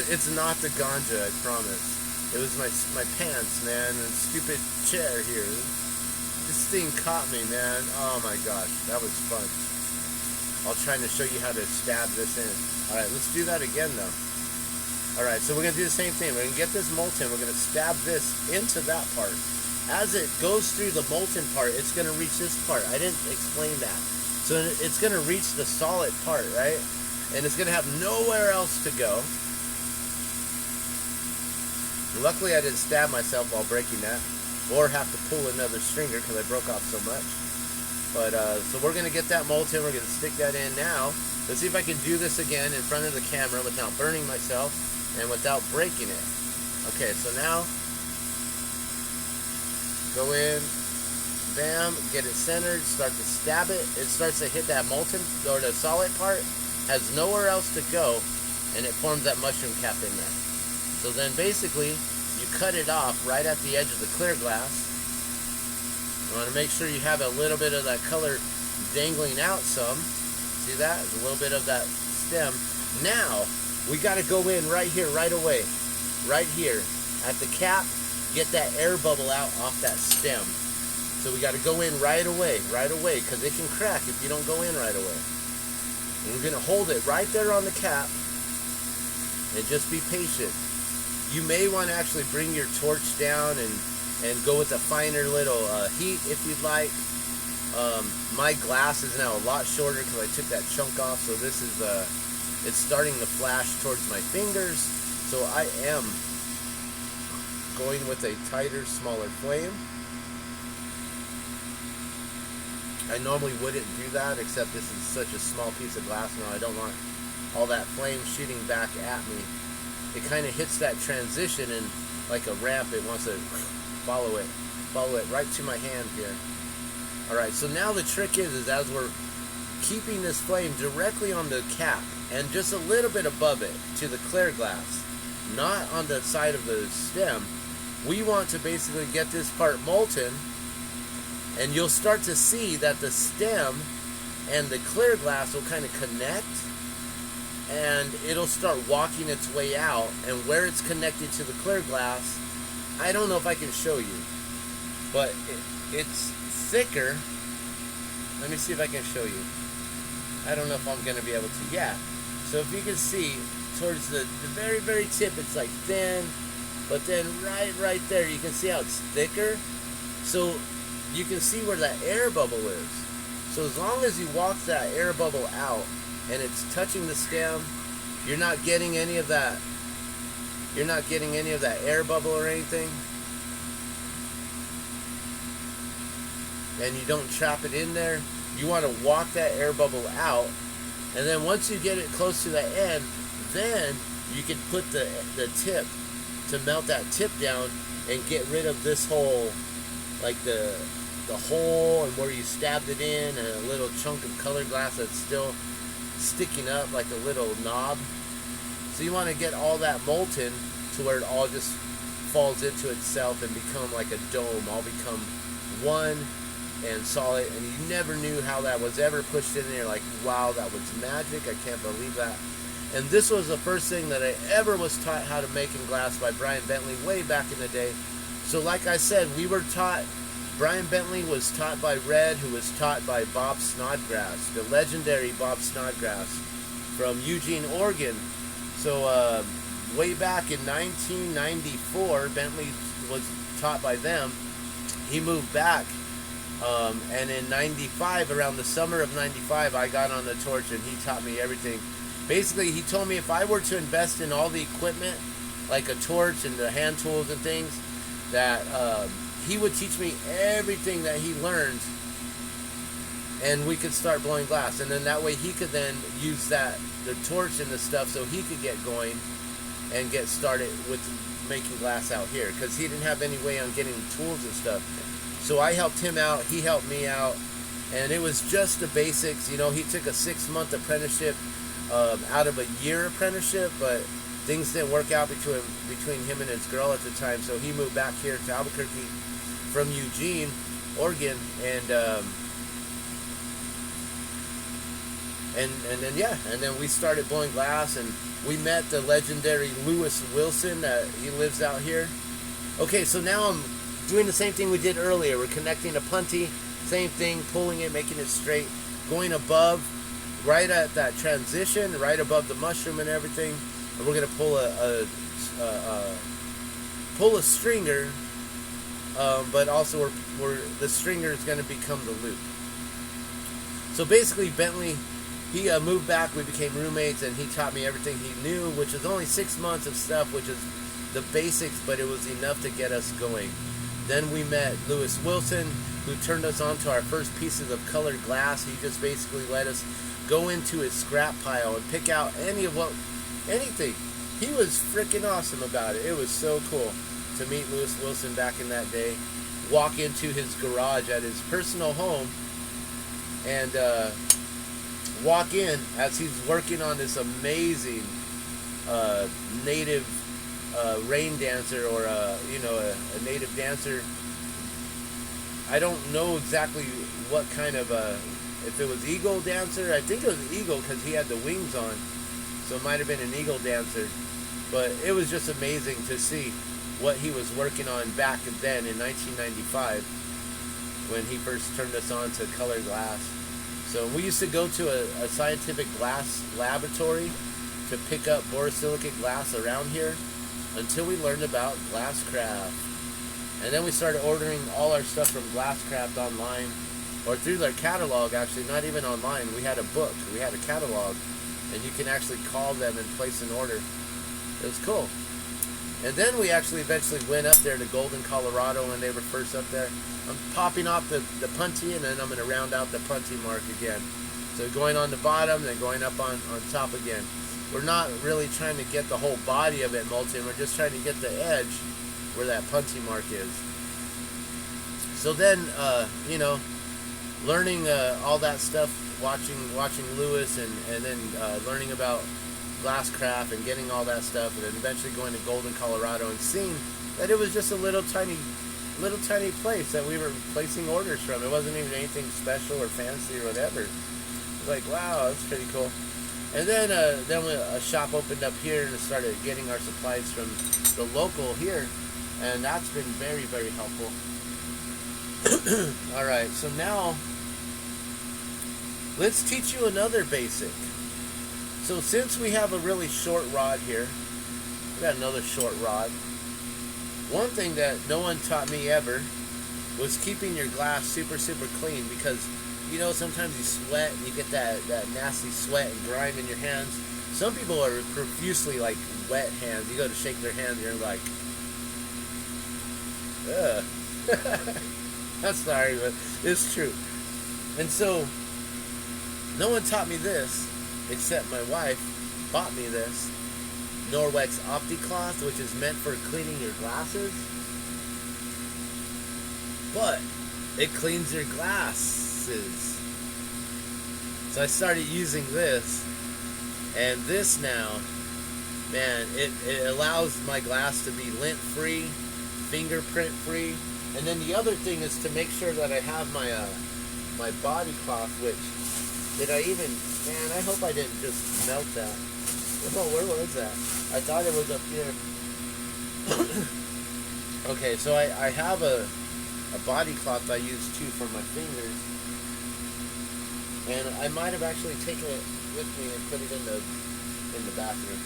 It's not the ganja, I promise. It was my pants, man, and stupid chair here. This thing caught me, man. Oh my gosh, that was fun. while trying to show you how to stab this in. All right, let's do that again though. All right, so we're gonna do the same thing. We're gonna get this molten, we're gonna stab this into that part. As it goes through the molten part, it's gonna reach this part. I didn't explain that. So it's gonna reach the solid part, right? And it's gonna have nowhere else to go. Luckily I didn't stab myself while breaking that, or have to pull another stringer because I broke off so much. But so we're gonna get that molten, we're gonna stick that in now. Let's see if I can do this again in front of the camera without burning myself and without breaking it. Okay, so now go in, bam, get it centered, start to stab it. It starts to hit that molten or the solid part, has nowhere else to go, and it forms that mushroom cap in there. So then basically you cut it off right at the edge of the clear glass. You want to make sure you have a little bit of that color dangling out some. See that? There's a little bit of that stem. Now we got to go in right here, right away, right here at the cap. Get that air bubble out off that stem. So we got to go in right away, because it can crack if you don't go in right away. And we're going to hold it right there on the cap and just be patient. You may want to actually bring your torch down and go with a finer little heat if you'd like. My glass is now a lot shorter because I took that chunk off, so this is it's starting to flash towards my fingers. So I am going with a tighter, smaller flame. I normally wouldn't do that, except this is such a small piece of glass now. I don't want all that flame shooting back at me. It kind of hits that transition, and like a ramp, it wants to follow it right to my hand here. All right, so now the trick is as we're keeping this flame directly on the cap and just a little bit above it to the clear glass, not on the side of the stem, we want to basically get this part molten, and you'll start to see that the stem and the clear glass will kind of connect, and it'll start walking its way out, and where it's connected to the clear glass, I don't know if I can show you, but it's thicker. Let me see if I can show you. I don't know if I'm going to be able to. Yeah. So if you can see towards the very, very tip, it's like thin, but then right there, you can see how it's thicker. So you can see where that air bubble is. So as long as you walk that air bubble out and it's touching the stem, you're not getting any of that. You're not getting any of that air bubble or anything. And you don't trap it in there. You want to walk that air bubble out, and then once you get it close to the end, then you can put the tip to melt that tip down and get rid of this whole, like the hole and where you stabbed it in, and a little chunk of colored glass that's still sticking up like a little knob. So you want to get all that molten to where it all just falls into itself and become like a dome, all become one and solid, and you never knew how that was ever pushed in there. Like, wow, that was magic. I can't believe that. And this was the first thing that I ever was taught how to make in glass by Brian Bentley way back in the day. So like I said, we were taught, Brian Bentley was taught by Red, who was taught by Bob Snodgrass, the legendary Bob Snodgrass from Eugene, Oregon. So way back in 1994, Bentley was taught by them. He moved back. And in 95, around the summer of 95, I got on the torch and he taught me everything. Basically, he told me if I were to invest in all the equipment, like a torch and the hand tools and things, that he would teach me everything that he learned, and we could start blowing glass. And then that way he could then use the torch and the stuff, so he could get going and get started with making glass out here, because he didn't have any way on getting tools and stuff. So I helped him out, he helped me out, and it was just the basics. You know, he took a 6-month apprenticeship out of a year apprenticeship, but things didn't work out between him and his girl at the time, so he moved back here to Albuquerque from Eugene, Oregon, and then we started blowing glass, and we met the legendary Lewis Wilson. He lives out here. Okay, so now I'm doing the same thing we did earlier. We're connecting a punty, same thing, pulling it, making it straight, going above right at that transition, right above the mushroom and everything, and we're gonna pull a stringer, but also the stringer is gonna become the loop. So basically, Bentley, he moved back. We became roommates, and he taught me everything he knew, which is only 6 months of stuff, which is the basics, but it was enough to get us going. Then we met Lewis Wilson, who turned us on to our first pieces of colored glass. He just basically let us go into his scrap pile and pick out anything. He was freaking awesome about it. It was so cool to meet Lewis Wilson back in that day, walk into his garage at his personal home, and walk in as he's working on this amazing native rain dancer, or a native dancer. I don't know exactly what kind of if it was eagle dancer. I think it was eagle because he had the wings on, so it might have been an eagle dancer. But it was just amazing to see what he was working on back then in 1995 when he first turned us on to color glass. So we used to go to a scientific glass laboratory to pick up borosilicate glass around here until we learned about Glasscraft. And then we started ordering all our stuff from Glasscraft online, or through their catalog. Actually, not even online. We had a book, we had a catalog, and you can actually call them and place an order. It was cool. And then we actually eventually went up there to Golden, Colorado when they were first up there. I'm popping off the puntee, and then I'm going to round out the puntee mark again. So going on the bottom, then going up on top again. We're not really trying to get the whole body of it molten. We're just trying to get the edge where that puntee mark is. So then, learning all that stuff, watching Lewis, and then learning about Glasscraft and getting all that stuff, and then eventually going to Golden, Colorado, and seeing that it was just a little tiny place that we were placing orders from. It wasn't even anything special or fancy or whatever. It was like, wow, that's pretty cool. And then a shop opened up here and started getting our supplies from the local here, and that's been very, very helpful. All right, so now let's teach you another basic. So since we have a really short rod here, we got another short rod. One thing that no one taught me ever was keeping your glass super, super clean, because sometimes you sweat and you get that nasty sweat and grime in your hands. Some people are profusely like wet hands. You go to shake their hand and you're like, ugh. I'm sorry, but it's true. And so no one taught me this except my wife bought me this Norwex OptiCloth, which is meant for cleaning your glasses, but it cleans your glasses. So I started using this, and this now, man, it allows my glass to be lint free, fingerprint free. And then the other thing is to make sure that I have my body cloth, which man, I hope I didn't just melt that. Oh, where was that? I thought it was up here. Okay, so I have a body cloth I use too for my fingers, and I might have actually taken it with me and put it in the bathroom.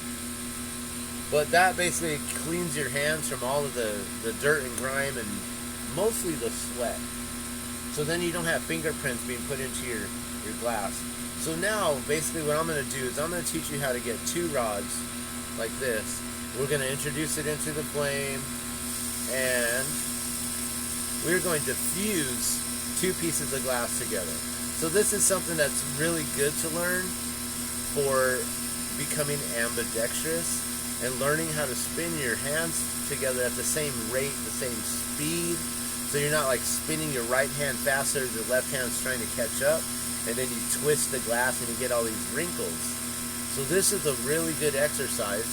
But that basically cleans your hands from all of the dirt and grime and mostly the sweat. So then you don't have fingerprints being put into your glass. So now, basically what I'm going to do is I'm going to teach you how to get two rods like this. We're going to introduce it into the flame, and we're going to fuse two pieces of glass together. So this is something that's really good to learn for becoming ambidextrous and learning how to spin your hands together at the same rate, the same speed. So you're not like spinning your right hand faster as your left hand's trying to catch up, and then you twist the glass and you get all these wrinkles. So this is a really good exercise.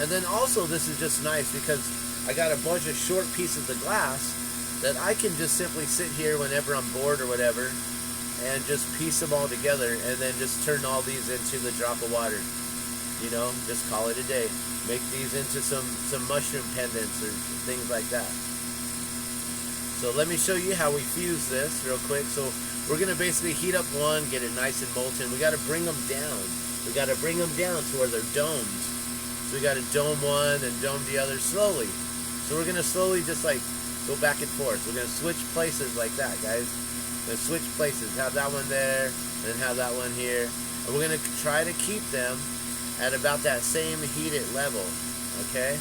And then also this is just nice because I got a bunch of short pieces of glass that I can just simply sit here whenever I'm bored or whatever and just piece them all together, and then just turn all these into the drop of water. Just call it a day. Make these into some mushroom pendants or things like that. So let me show you how we fuse this real quick. So we're going to basically heat up one, get it nice and molten. We got to bring them down. We got to bring them down to where they're domed. So we got to dome one and dome the other slowly. So we're going to slowly just like go back and forth. We're going to switch places like that, guys. We're going to switch places. Have that one there and then have that one here. And we're going to try to keep them at about that same heated level. Okay?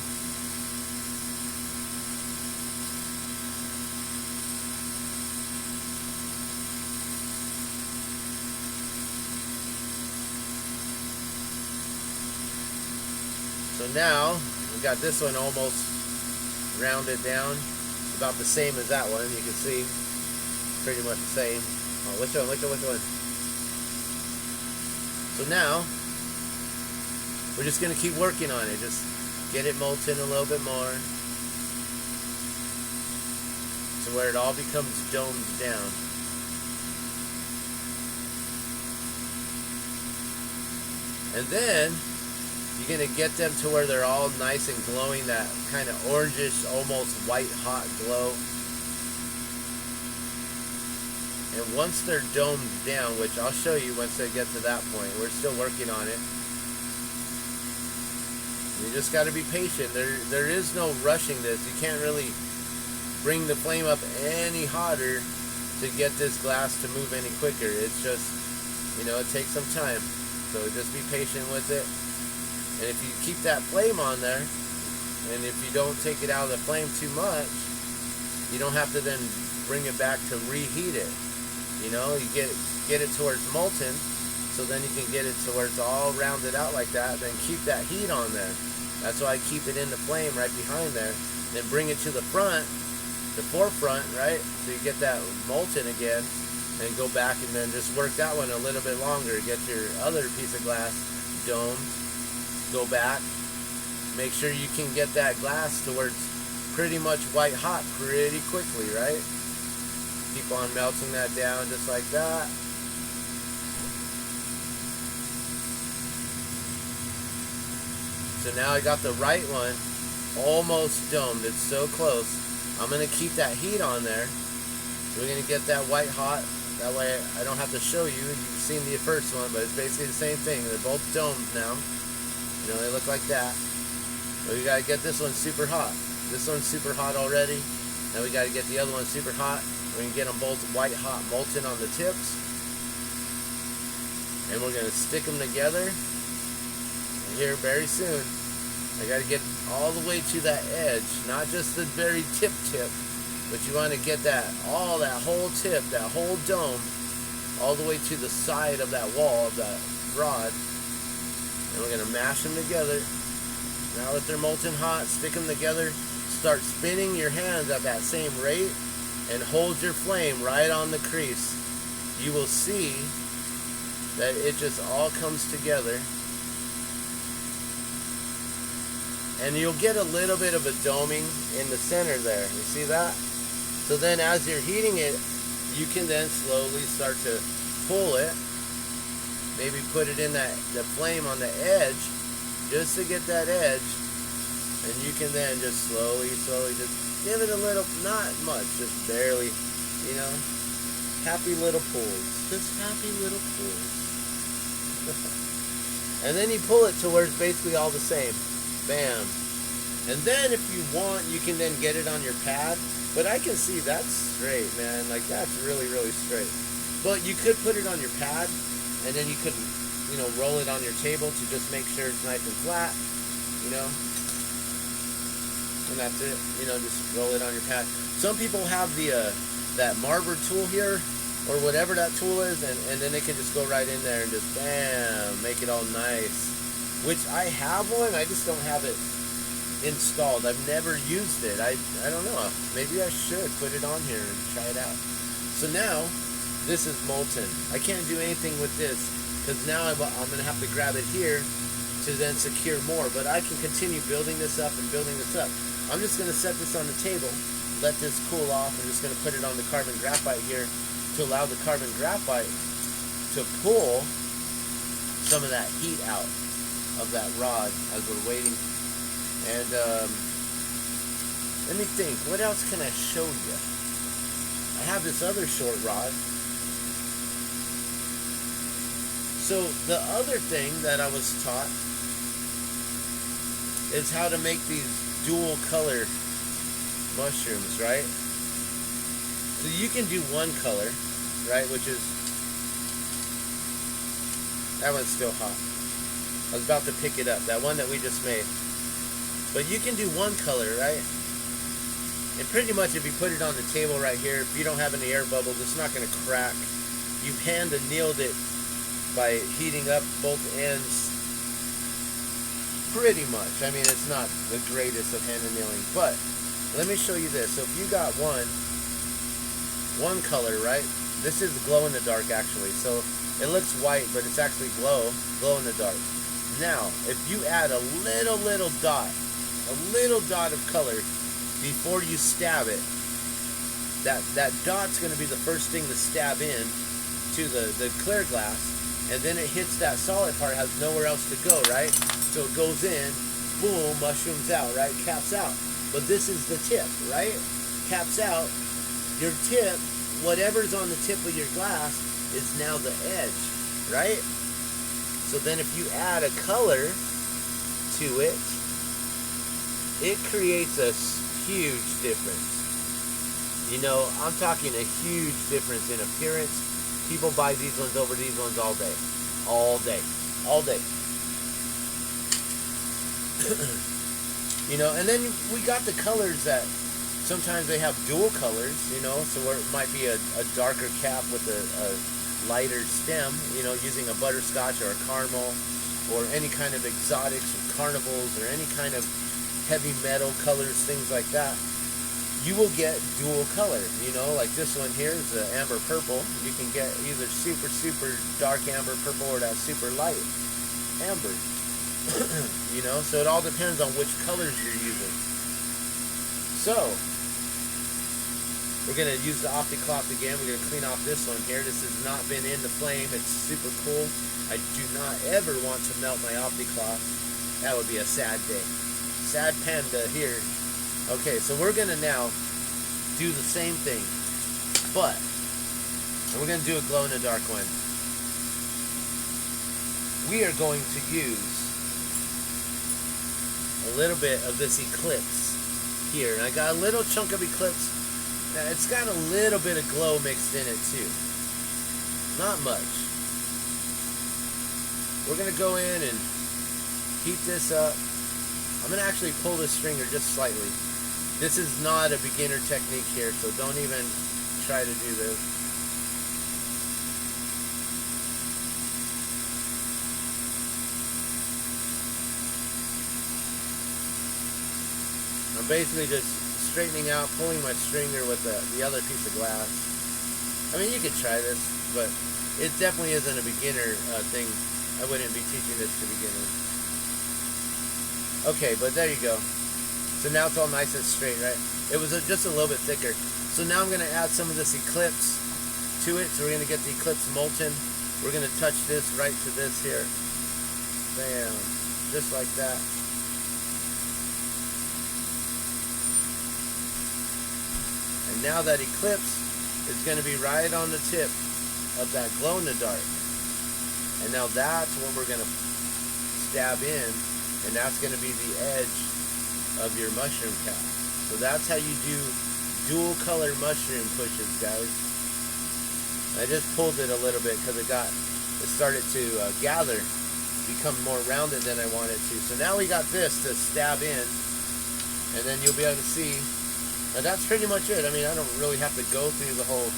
So now, we got this one almost rounded down. It's about the same as that one. You can see, pretty much the same. Oh, which one? So now, we're just going to keep working on it. Just get it molten a little bit more. To where it all becomes domed down. And then, you're going to get them to where they're all nice and glowing, that kind of orangish, almost white hot glow. And once they're domed down, which I'll show you once they get to that point, we're still working on it. You just got to be patient. There is no rushing this. You can't really bring the flame up any hotter to get this glass to move any quicker. It's just, you know, it takes some time. So just be patient with it. And if you keep that flame on there, and if you don't take it out of the flame too much, you don't have to then bring it back to reheat it. You know, you get it to where it's molten, so then you can get it to where it's all rounded out like that, then keep that heat on there. That's why I keep it in the flame right behind there. Then bring it to the front, the forefront, right? So you get that molten again, and go back and then just work that one a little bit longer. Get your other piece of glass domed. Go back, make sure you can get that glass to where it's pretty much white hot pretty quickly, right? Keep on melting that down just like that. So now I got the right one almost domed. It's so close. I'm going to keep that heat on there. So we're going to get that white hot. That way I don't have to show you. You've seen the first one, but it's basically the same thing. They're both domed now. You know, they look like that. But we gotta get this one super hot. This one's super hot already. Now we gotta get the other one super hot. We can get them both white hot molten on the tips. And we're gonna stick them together here very soon. I gotta get all the way to that edge, not just the very tip, but you wanna get that whole tip, that whole dome, all the way to the side of that wall of that rod. And we're going to mash them together. Now that they're molten hot, stick them together. Start spinning your hands at that same rate and hold your flame right on the crease. You will see that it just all comes together. And you'll get a little bit of a doming in the center there. You see that? So then as you're heating it, you can then slowly start to pull it. Maybe put it in the flame on the edge, just to get that edge, and you can then just slowly just give it a little, not much, just barely, you know, happy little pulls, just happy little pulls. And then you pull it to where it's basically all the same, bam. And then if you want, you can then get it on your pad, but I can see that's straight, man, like that's really, really straight. But you could put it on your pad, and then you could, you know, roll it on your table to just make sure it's nice and flat, you know. And that's it, you know, just roll it on your pad. Some people have the that marber tool here, or whatever that tool is, and then they can just go right in there and just bam, make it all nice. Which I have one, I just don't have it installed. I've never used it. I don't know. Maybe I should put it on here and try it out. So now, this is molten. I can't do anything with this because now I'm going to have to grab it here to then secure more. But I can continue building this up and building this up. I'm just going to set this on the table, let this cool off. I'm just going to put it on the carbon graphite here to allow the carbon graphite to pull some of that heat out of that rod as we're waiting. And let me think, what else can I show you? have this other short rod. So the other thing that I was taught is how to make these dual color mushrooms, right? So you can do one color, right, which is, that one's still hot. I was about to pick it up, that one that we just made. But you can do one color, right? And pretty much if you put it on the table right here, if you don't have any air bubbles, it's not going to crack. You've hand annealed it by heating up both ends. Pretty much. I mean, it's not the greatest of hand annealing, but let me show you this. So if you got one color, right? This is glow in the dark actually. So it looks white, but it's actually glow in the dark. Now, if you add a little dot of color before you stab it, that dot's going to be the first thing to stab in to the clear glass, and then it hits that solid part, has nowhere else to go, right? So it goes in, boom, mushrooms out, right? Caps out. But this is the tip, right? Caps out. Your tip, whatever's on the tip of your glass, is now the edge, right? So then if you add a color to it, it creates a huge difference. You know, I'm talking a huge difference in appearance. People buy these ones over these ones all day. All day. All day. You know, and then we got the colors that sometimes they have dual colors, you know, so where it might be a darker cap with a lighter stem, you know, using a butterscotch or a caramel or any kind of exotics or carnivals or any kind of heavy metal colors, things like that. You will get dual color, you know, like this one here is the amber purple. You can get either super dark amber purple or that super light amber. You know, so it all depends on which colors you're using. So we're going to use the OptiCloth again. We're going to clean off this one here. This has not been in the flame. It's super cool. I do not ever want to melt my OptiCloth. That would be a sad day. Sad panda here. Okay, so we're going to now do the same thing, but we're going to do a glow-in-the-dark one. We are going to use a little bit of this Eclipse here. And I got a little chunk of Eclipse. It's got a little bit of glow mixed in it too. Not much. We're going to go in and heat this up. I'm going to actually pull this stringer just slightly. This is not a beginner technique here, so don't even try to do this. I'm basically just straightening out, pulling my stringer with the other piece of glass. I mean, you could try this, but it definitely isn't a beginner thing. I wouldn't be teaching this to beginners. Okay, but there you go. So now it's all nice and straight, right? It was just a little bit thicker. So now I'm going to add some of this Eclipse to it. So we're going to get the Eclipse molten. We're going to touch this right to this here. Bam. Just like that. And now that Eclipse is going to be right on the tip of that glow-in-the-dark. And now that's what we're going to stab in. And that's going to be the edge of your mushroom cap. So that's how you do dual color mushroom pushes, guys. I just pulled it a little bit because it started to gather, become more rounded than I wanted to. So now we got this to stab in, and then you'll be able to see. And that's pretty much it. I mean, I don't really have to go through the whole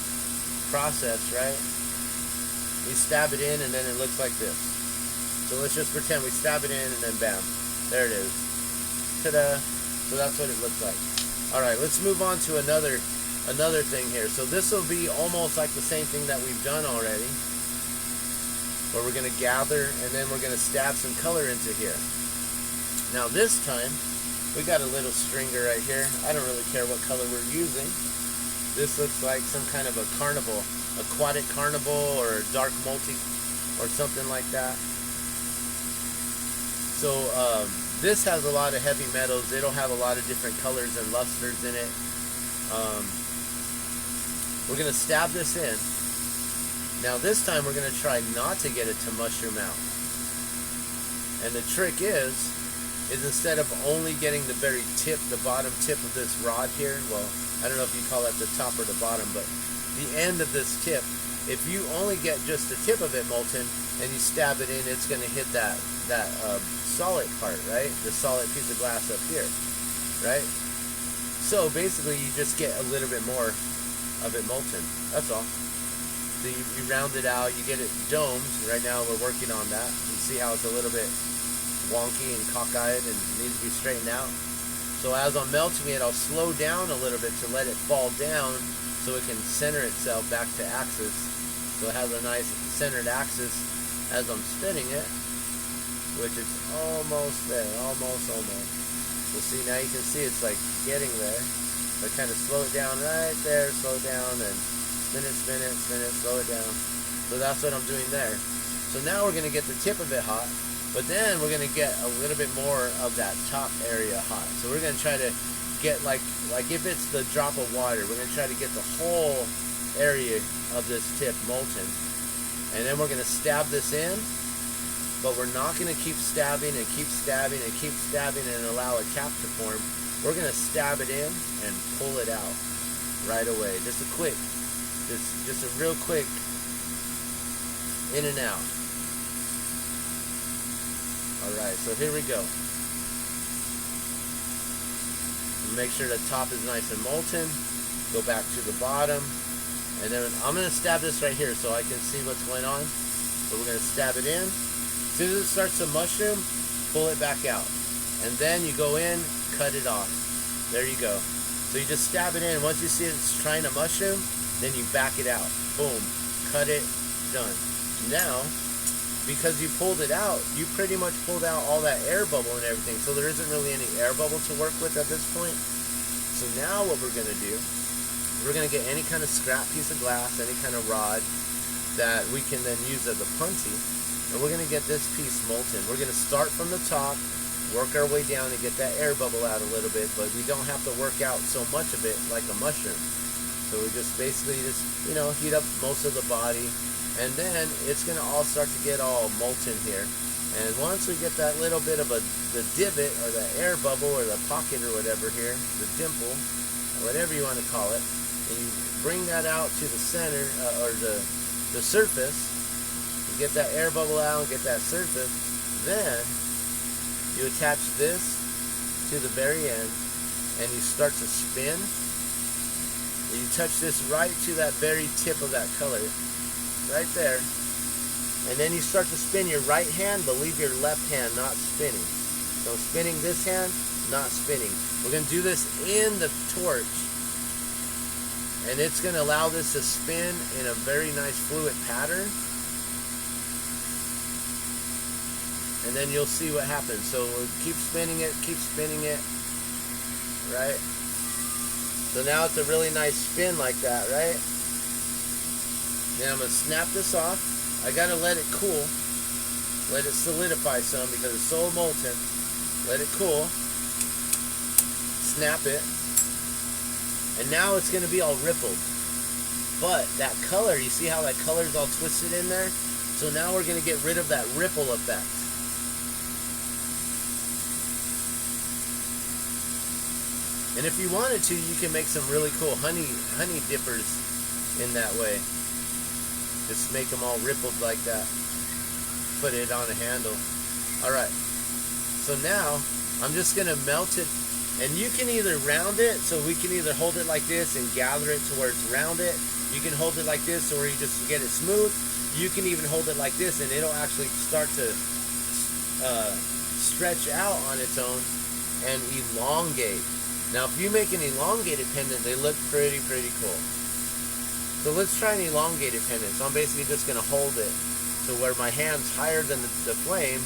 process, right? We stab it in and then it looks like this. So let's just pretend we stab it in and then bam, there it is. Ta-da! So that's what it looks like. All right, let's move on to another thing here. So this will be almost like the same thing that we've done already, where we're going to gather and then we're going to stab some color into here. Now this time we got a little stringer right here. I don't really care what color we're using. This looks like some kind of a carnival, aquatic carnival, or a dark multi, or something like that. So this has a lot of heavy metals. It'll have a lot of different colors and lusters in it. we're going to stab this in. Now this time we're going to try not to get it to mushroom out. And the trick is instead of only getting the very tip, the bottom tip of this rod here, well, I don't know if you call that the top or the bottom, but the end of this tip, if you only get just the tip of it molten and you stab it in, it's going to hit that solid part, right? The solid piece of glass up here, right? So basically you just get a little bit more of it molten. That's all. So you round it out, you get it domed. Right now we're working on that. You see how it's a little bit wonky and cockeyed and needs to be straightened out. So as I'm melting it, I'll slow down a little bit to let it fall down so it can center itself back to axis. So it has a nice centered axis as I'm spinning it, which is almost there, almost. So see, now you can see it's like getting there. But kind of slow it down right there, slow it down, and spin it, slow it down. So that's what I'm doing there. So now we're going to get the tip of it hot, but then we're going to get a little bit more of that top area hot. So we're going to try to get like if it's the drop of water, we're going to try to get the whole area of this tip molten. And then we're going to stab this in, but we're not going to keep stabbing and keep stabbing and keep stabbing and allow a cap to form. We're going to stab it in and pull it out right away. Just a quick, just a real quick in and out. Alright, so here we go. Make sure the top is nice and molten. Go back to the bottom. And then I'm going to stab this right here so I can see what's going on. So we're going to stab it in. As soon as it starts to mushroom, pull it back out. And then you go in, cut it off. There you go. So you just stab it in. Once you see it's trying to mushroom, then you back it out. Boom. Cut it. Done. Now, because you pulled it out, you pretty much pulled out all that air bubble and everything. So there isn't really any air bubble to work with at this point. So now what we're going to do, we're going to get any kind of scrap piece of glass, any kind of rod that we can then use as a puntee. And we're going to get this piece molten. We're going to start from the top, work our way down and get that air bubble out a little bit, but we don't have to work out so much of it like a mushroom. So we just basically just, you know, heat up most of the body, and then it's going to all start to get all molten here. And once we get that little bit of the divot or the air bubble or the pocket or whatever here, the dimple, or whatever you want to call it, and you bring that out to the center or the surface, you get that air bubble out and get that surface, then you attach this to the very end and you start to spin. You touch this right to that very tip of that color, right there, and then you start to spin your right hand, but leave your left hand not spinning. So spinning this hand, not spinning. We're going to do this in the torch, and it's going to allow this to spin in a very nice fluid pattern. And then you'll see what happens. So we'll keep spinning it, right? So now it's a really nice spin like that, right? Then I'm going to snap this off. I got to let it cool. Let it solidify some because it's so molten. Let it cool. Snap it. And now it's going to be all rippled. But that color, you see how that color is all twisted in there? So now we're going to get rid of that ripple effect. And if you wanted to, you can make some really cool honey dippers in that way. Just make them all rippled like that. Put it on a handle. Alright. So now, I'm just going to melt it. And you can either round it, so we can either hold it like this and gather it to where it's rounded. You can hold it like this, so where you just get it smooth. You can even hold it like this, and it'll actually start to stretch out on its own and elongate. Now, if you make an elongated pendant, they look pretty cool. So let's try an elongated pendant. So I'm basically just going to hold it to where my hand's higher than the flame,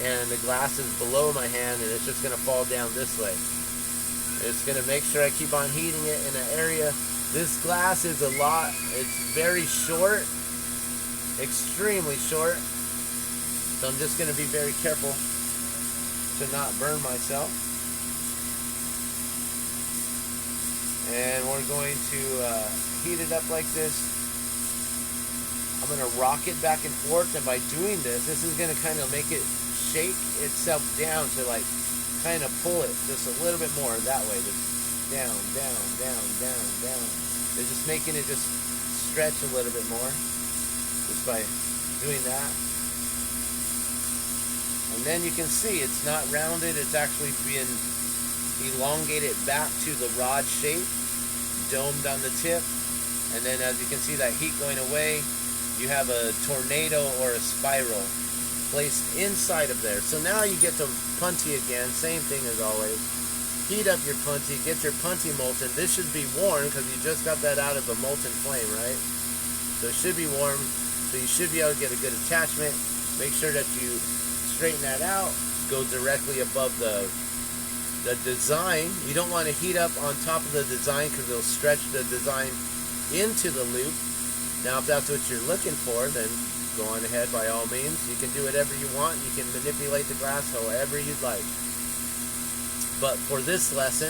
and the glass is below my hand, and it's just going to fall down this way. It's going to make sure I keep on heating it in an area. This glass is it's very short, extremely short. So I'm just going to be very careful to not burn myself. And we're going to heat it up like this. I'm going to rock it back and forth, and by doing this is going to kind of make it shake itself down to like kind of pull it just a little bit more that way. Just down, down, down, down, down. It's just making it just stretch a little bit more just by doing that. And then you can see it's not rounded, it's actually being elongated back to the rod shape, domed on the tip. And then as you can see that heat going away, you have a tornado or a spiral placed inside of there. So now you get to punty again, same thing as always. Heat up your punty, get your punty molten. This should be warm because you just got that out of a molten flame, right? So it should be warm, so you should be able to get a good attachment. Make sure that you straighten that out, go directly above the design. You don't want to heat up on top of the design because it'll stretch the design into the loop. Now if that's what you're looking for, then go on ahead by all means. You can do whatever you want. You can manipulate the glass however you'd like. But for this lesson,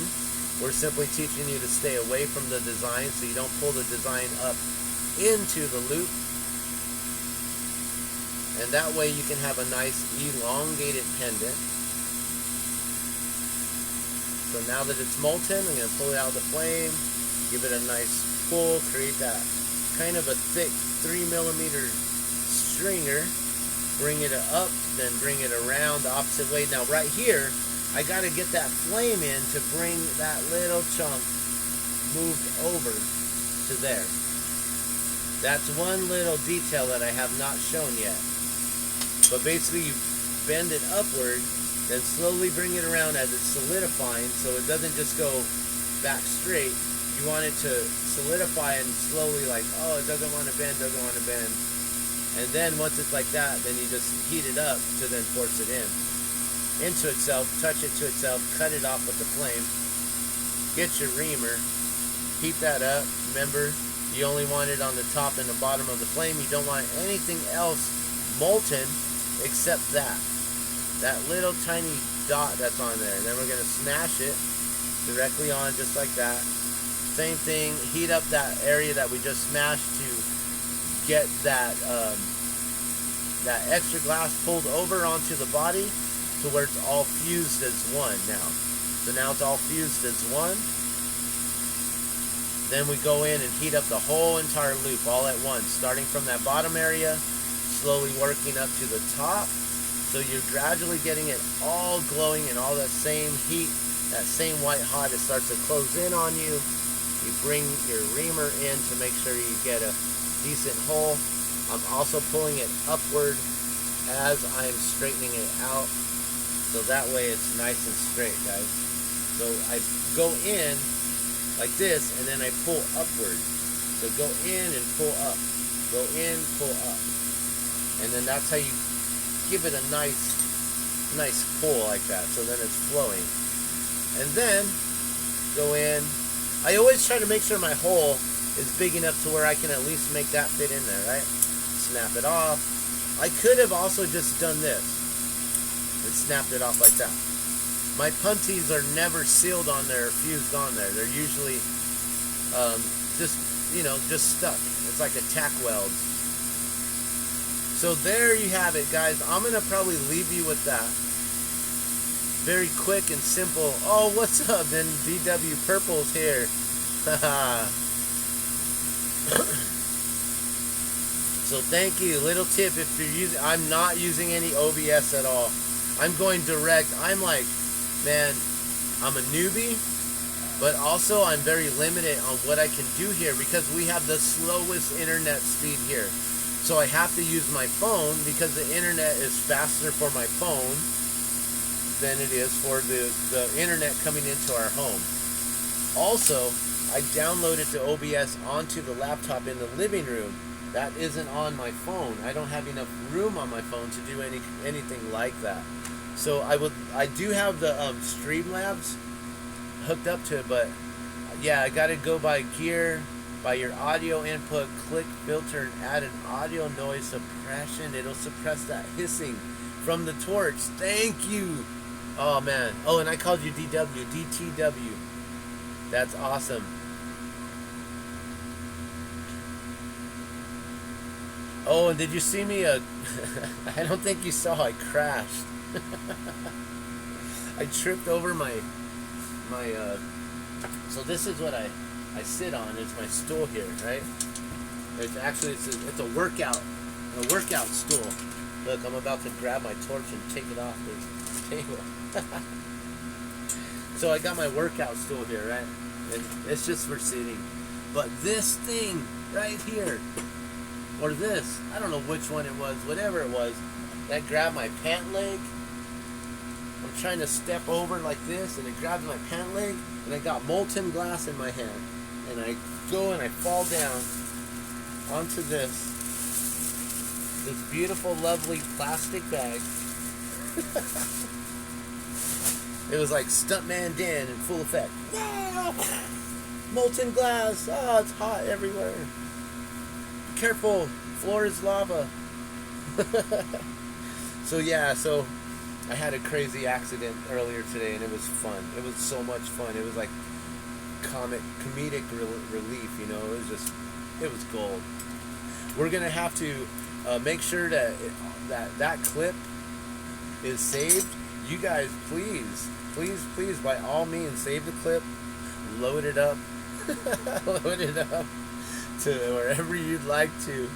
we're simply teaching you to stay away from the design so you don't pull the design up into the loop. And that way you can have a nice elongated pendant. So now that it's molten, I'm going to pull it out of the flame, give it a nice pull, create that kind of a thick 3mm stringer, bring it up, then bring it around the opposite way. Now right here, I got to get that flame in to bring that little chunk moved over to there. That's one little detail that I have not shown yet. But basically you bend it upward, then slowly bring it around as it's solidifying so it doesn't just go back straight. You want it to solidify and slowly like, oh, it doesn't want to bend, doesn't want to bend. And then once it's like that, then you just heat it up to then force it in. Into itself, touch it to itself, cut it off with the flame. Get your reamer, heat that up. Remember, you only want it on the top and the bottom of the flame. You don't want anything else molten except that little tiny dot that's on there. And then we're going to smash it directly on just like that. Same thing, heat up that area that we just smashed to get that that extra glass pulled over onto the body to where it's all fused as one now. So now it's all fused as one. Then we go in and heat up the whole entire loop all at once, starting from that bottom area, slowly working up to the top. So you're gradually getting it all glowing and all that same heat, that same white hot. It starts to close in on you. You bring your reamer in to make sure you get a decent hole. I'm also pulling it upward as I'm straightening it out, so that way it's nice and straight, guys. So I go in like this, and then I pull upward. So go in and pull up. Go in, pull up. And then that's how you give it a nice pull like that. So then it's flowing. And then go in. I always try to make sure my hole is big enough to where I can at least make that fit in there, right? Snap it off. I could have also just done this and snapped it off like that. My punties are never sealed on there or fused on there. They're usually just stuck. It's like a tack weld. So there you have it, guys. I'm going to probably leave you with that. Very quick and simple. Oh, what's up? Then VW Purple's here. So thank you. Little tip, if you're using, I'm not using any OBS at all. I'm going direct. I'm like, man, I'm a newbie, but also I'm very limited on what I can do here because we have the slowest internet speed here. So I have to use my phone because the internet is faster for my phone than it is for the internet coming into our home. Also, I downloaded the OBS onto the laptop in the living room. That isn't on my phone. I don't have enough room on my phone to do anything like that. So I do have the Streamlabs hooked up to it, but yeah, I gotta go by gear, by your audio input, click filter and add an audio noise suppression. It'll suppress that hissing from the torch. Thank you. Oh man. Oh, and I called you DTW. That's awesome. Oh, and did you see me? I don't think you saw. I crashed. I tripped over my. So this is what I sit on. It's my stool here, right? It's actually it's a workout stool. Look, I'm about to grab my torch and take it off the table. So I got my workout stool here, right? And it's just for sitting. But this thing right here, or this, I don't know which one it was, whatever it was, that grabbed my pant leg. I'm trying to step over like this, and it grabs my pant leg, and I got molten glass in my hand. And I go and I fall down onto this beautiful, lovely plastic bag. It was like Stuntman Dan in full effect. Wow! Molten glass. Oh, it's hot everywhere. Careful, floor is lava. So yeah, so I had a crazy accident earlier today, and it was fun. It was so much fun. It was like comedic relief, you know. It was gold. We're gonna have to make sure that that clip is saved. You guys, please, by all means, save the clip, load it up, load it up to wherever you'd like to.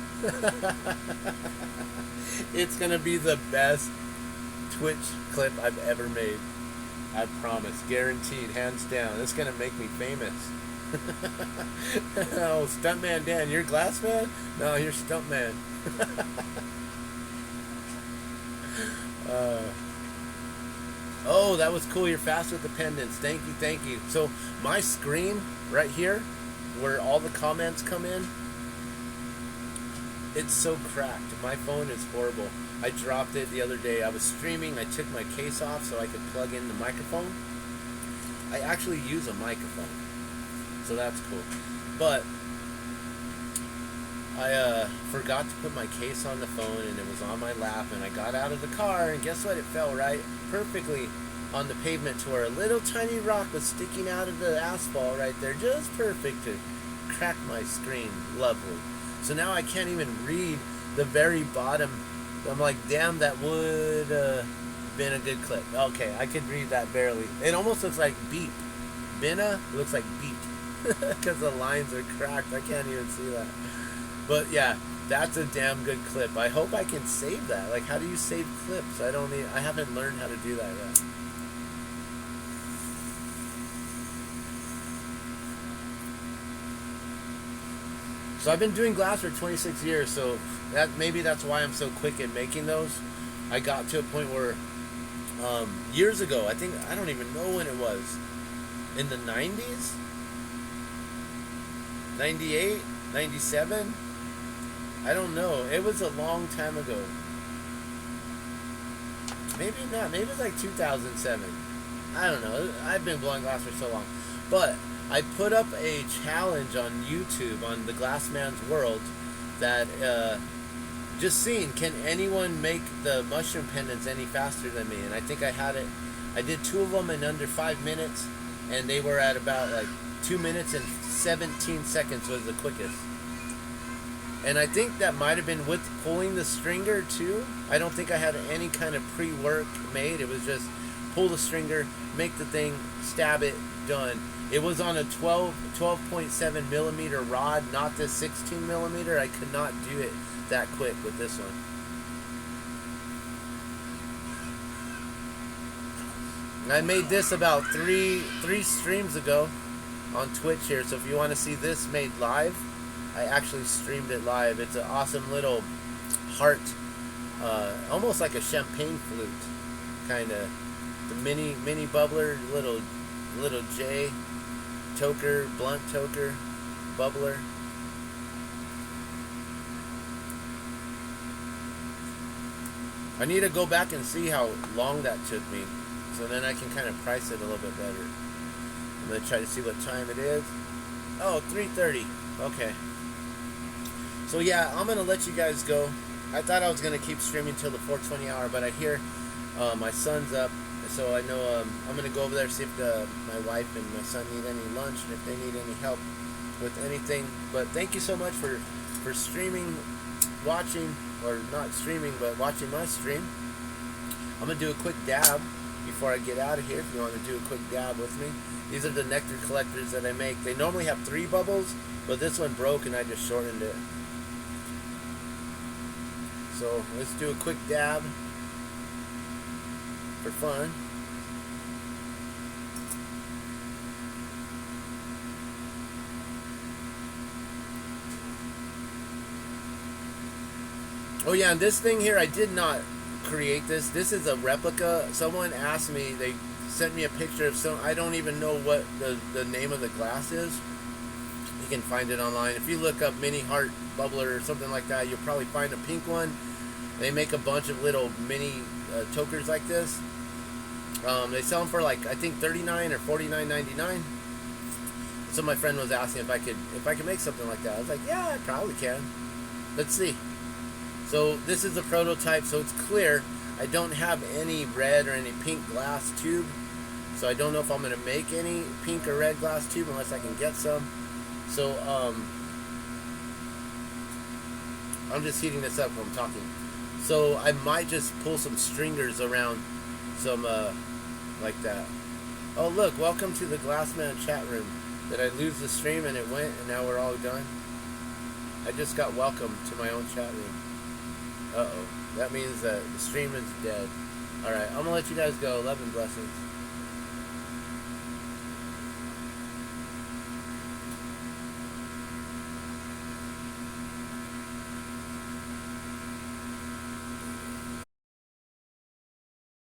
It's gonna be the best Twitch clip I've ever made. I promise, guaranteed, hands down. It's gonna make me famous. Oh, Stuntman Dan, you're Glassman? No, you're Stuntman. Oh, that was cool. You're fast with the pendants. Thank you, thank you. So my screen right here, where all the comments come in, it's so cracked. My phone is horrible. I dropped it the other day. I was streaming. I took my case off so I could plug in the microphone. I actually use a microphone, so that's cool. But I forgot to put my case on the phone, and it was on my lap, and I got out of the car, and guess what? It fell right perfectly on the pavement to where a little tiny rock was sticking out of the asphalt right there, just perfect to crack my screen. Lovely. So now I can't even read the very bottom. I'm like, damn, that would been a good clip. Okay, I could read that barely. It almost looks like beep. Binna looks like beep because the lines are cracked. I can't even see that. But yeah, that's a damn good clip. I hope I can save that. Like, how do you save clips? I haven't learned how to do that yet. So I've been doing glass for 26 years, so maybe that's why I'm so quick at making those. I got to a point where years ago, I don't even know when it was, in the 90s? 98? 97? I don't know. It was a long time ago. Maybe not. Maybe it was like 2007. I don't know. I've been blowing glass for so long. But I put up a challenge on YouTube on TheGlassman's World that just seeing, can anyone make the mushroom pendants any faster than me? And I think I had it. I did 2 of them in under 5 minutes, and they were at about like 2 minutes and 17 seconds was the quickest. And I think that might have been with pulling the stringer too. I don't think I had any kind of pre-work made. It was just pull the stringer, make the thing, stab it, done. It was on a 12.7 millimeter rod, not the 16 millimeter. I could not do it that quick with this one. And I made this about three streams ago on Twitch here. So if you want to see this made live, I actually streamed it live. It's an awesome little heart, almost like a champagne flute, kind of. The mini bubbler, little J, toker, blunt toker, bubbler. I need to go back and see how long that took me, so then I can kind of price it a little bit better. I'm gonna try to see what time it is. Oh, 3:30. Okay. So yeah, I'm gonna let you guys go. I thought I was gonna keep streaming till the 4:20 hour, but I hear my son's up, so I know I'm gonna go over there, see if my wife and my son need any lunch, and if they need any help with anything. But thank you so much for streaming watching, or not streaming, but watching my stream, I'm going to do a quick dab before I get out of here, if you want to do a quick dab with me. These are the nectar collectors that I make. They normally have 3 bubbles, but this one broke and I just shortened it. So let's do a quick dab for fun. Oh yeah, and this thing here, I did not create this. This is a replica. Someone asked me, they sent me a picture of some, I don't even know what the name of the glass is. You can find it online. If you look up mini heart bubbler or something like that, you'll probably find a pink one. They make a bunch of little mini tokers like this. They sell them for like, I think $39 or $49.99. So my friend was asking if I could make something like that. I was like, yeah, I probably can. Let's see. So this is a prototype, so it's clear. I don't have any red or any pink glass tube, so I don't know if I'm going to make any pink or red glass tube unless I can get some. So I'm just heating this up while I'm talking. So I might just pull some stringers around some like that. Oh look, welcome to the Glassman chat room. Did I lose the stream and it went and now we're all done? I just got welcome to my own chat room. Uh-oh. That means that the stream is dead. Alright, I'm going to let you guys go. Love and blessings.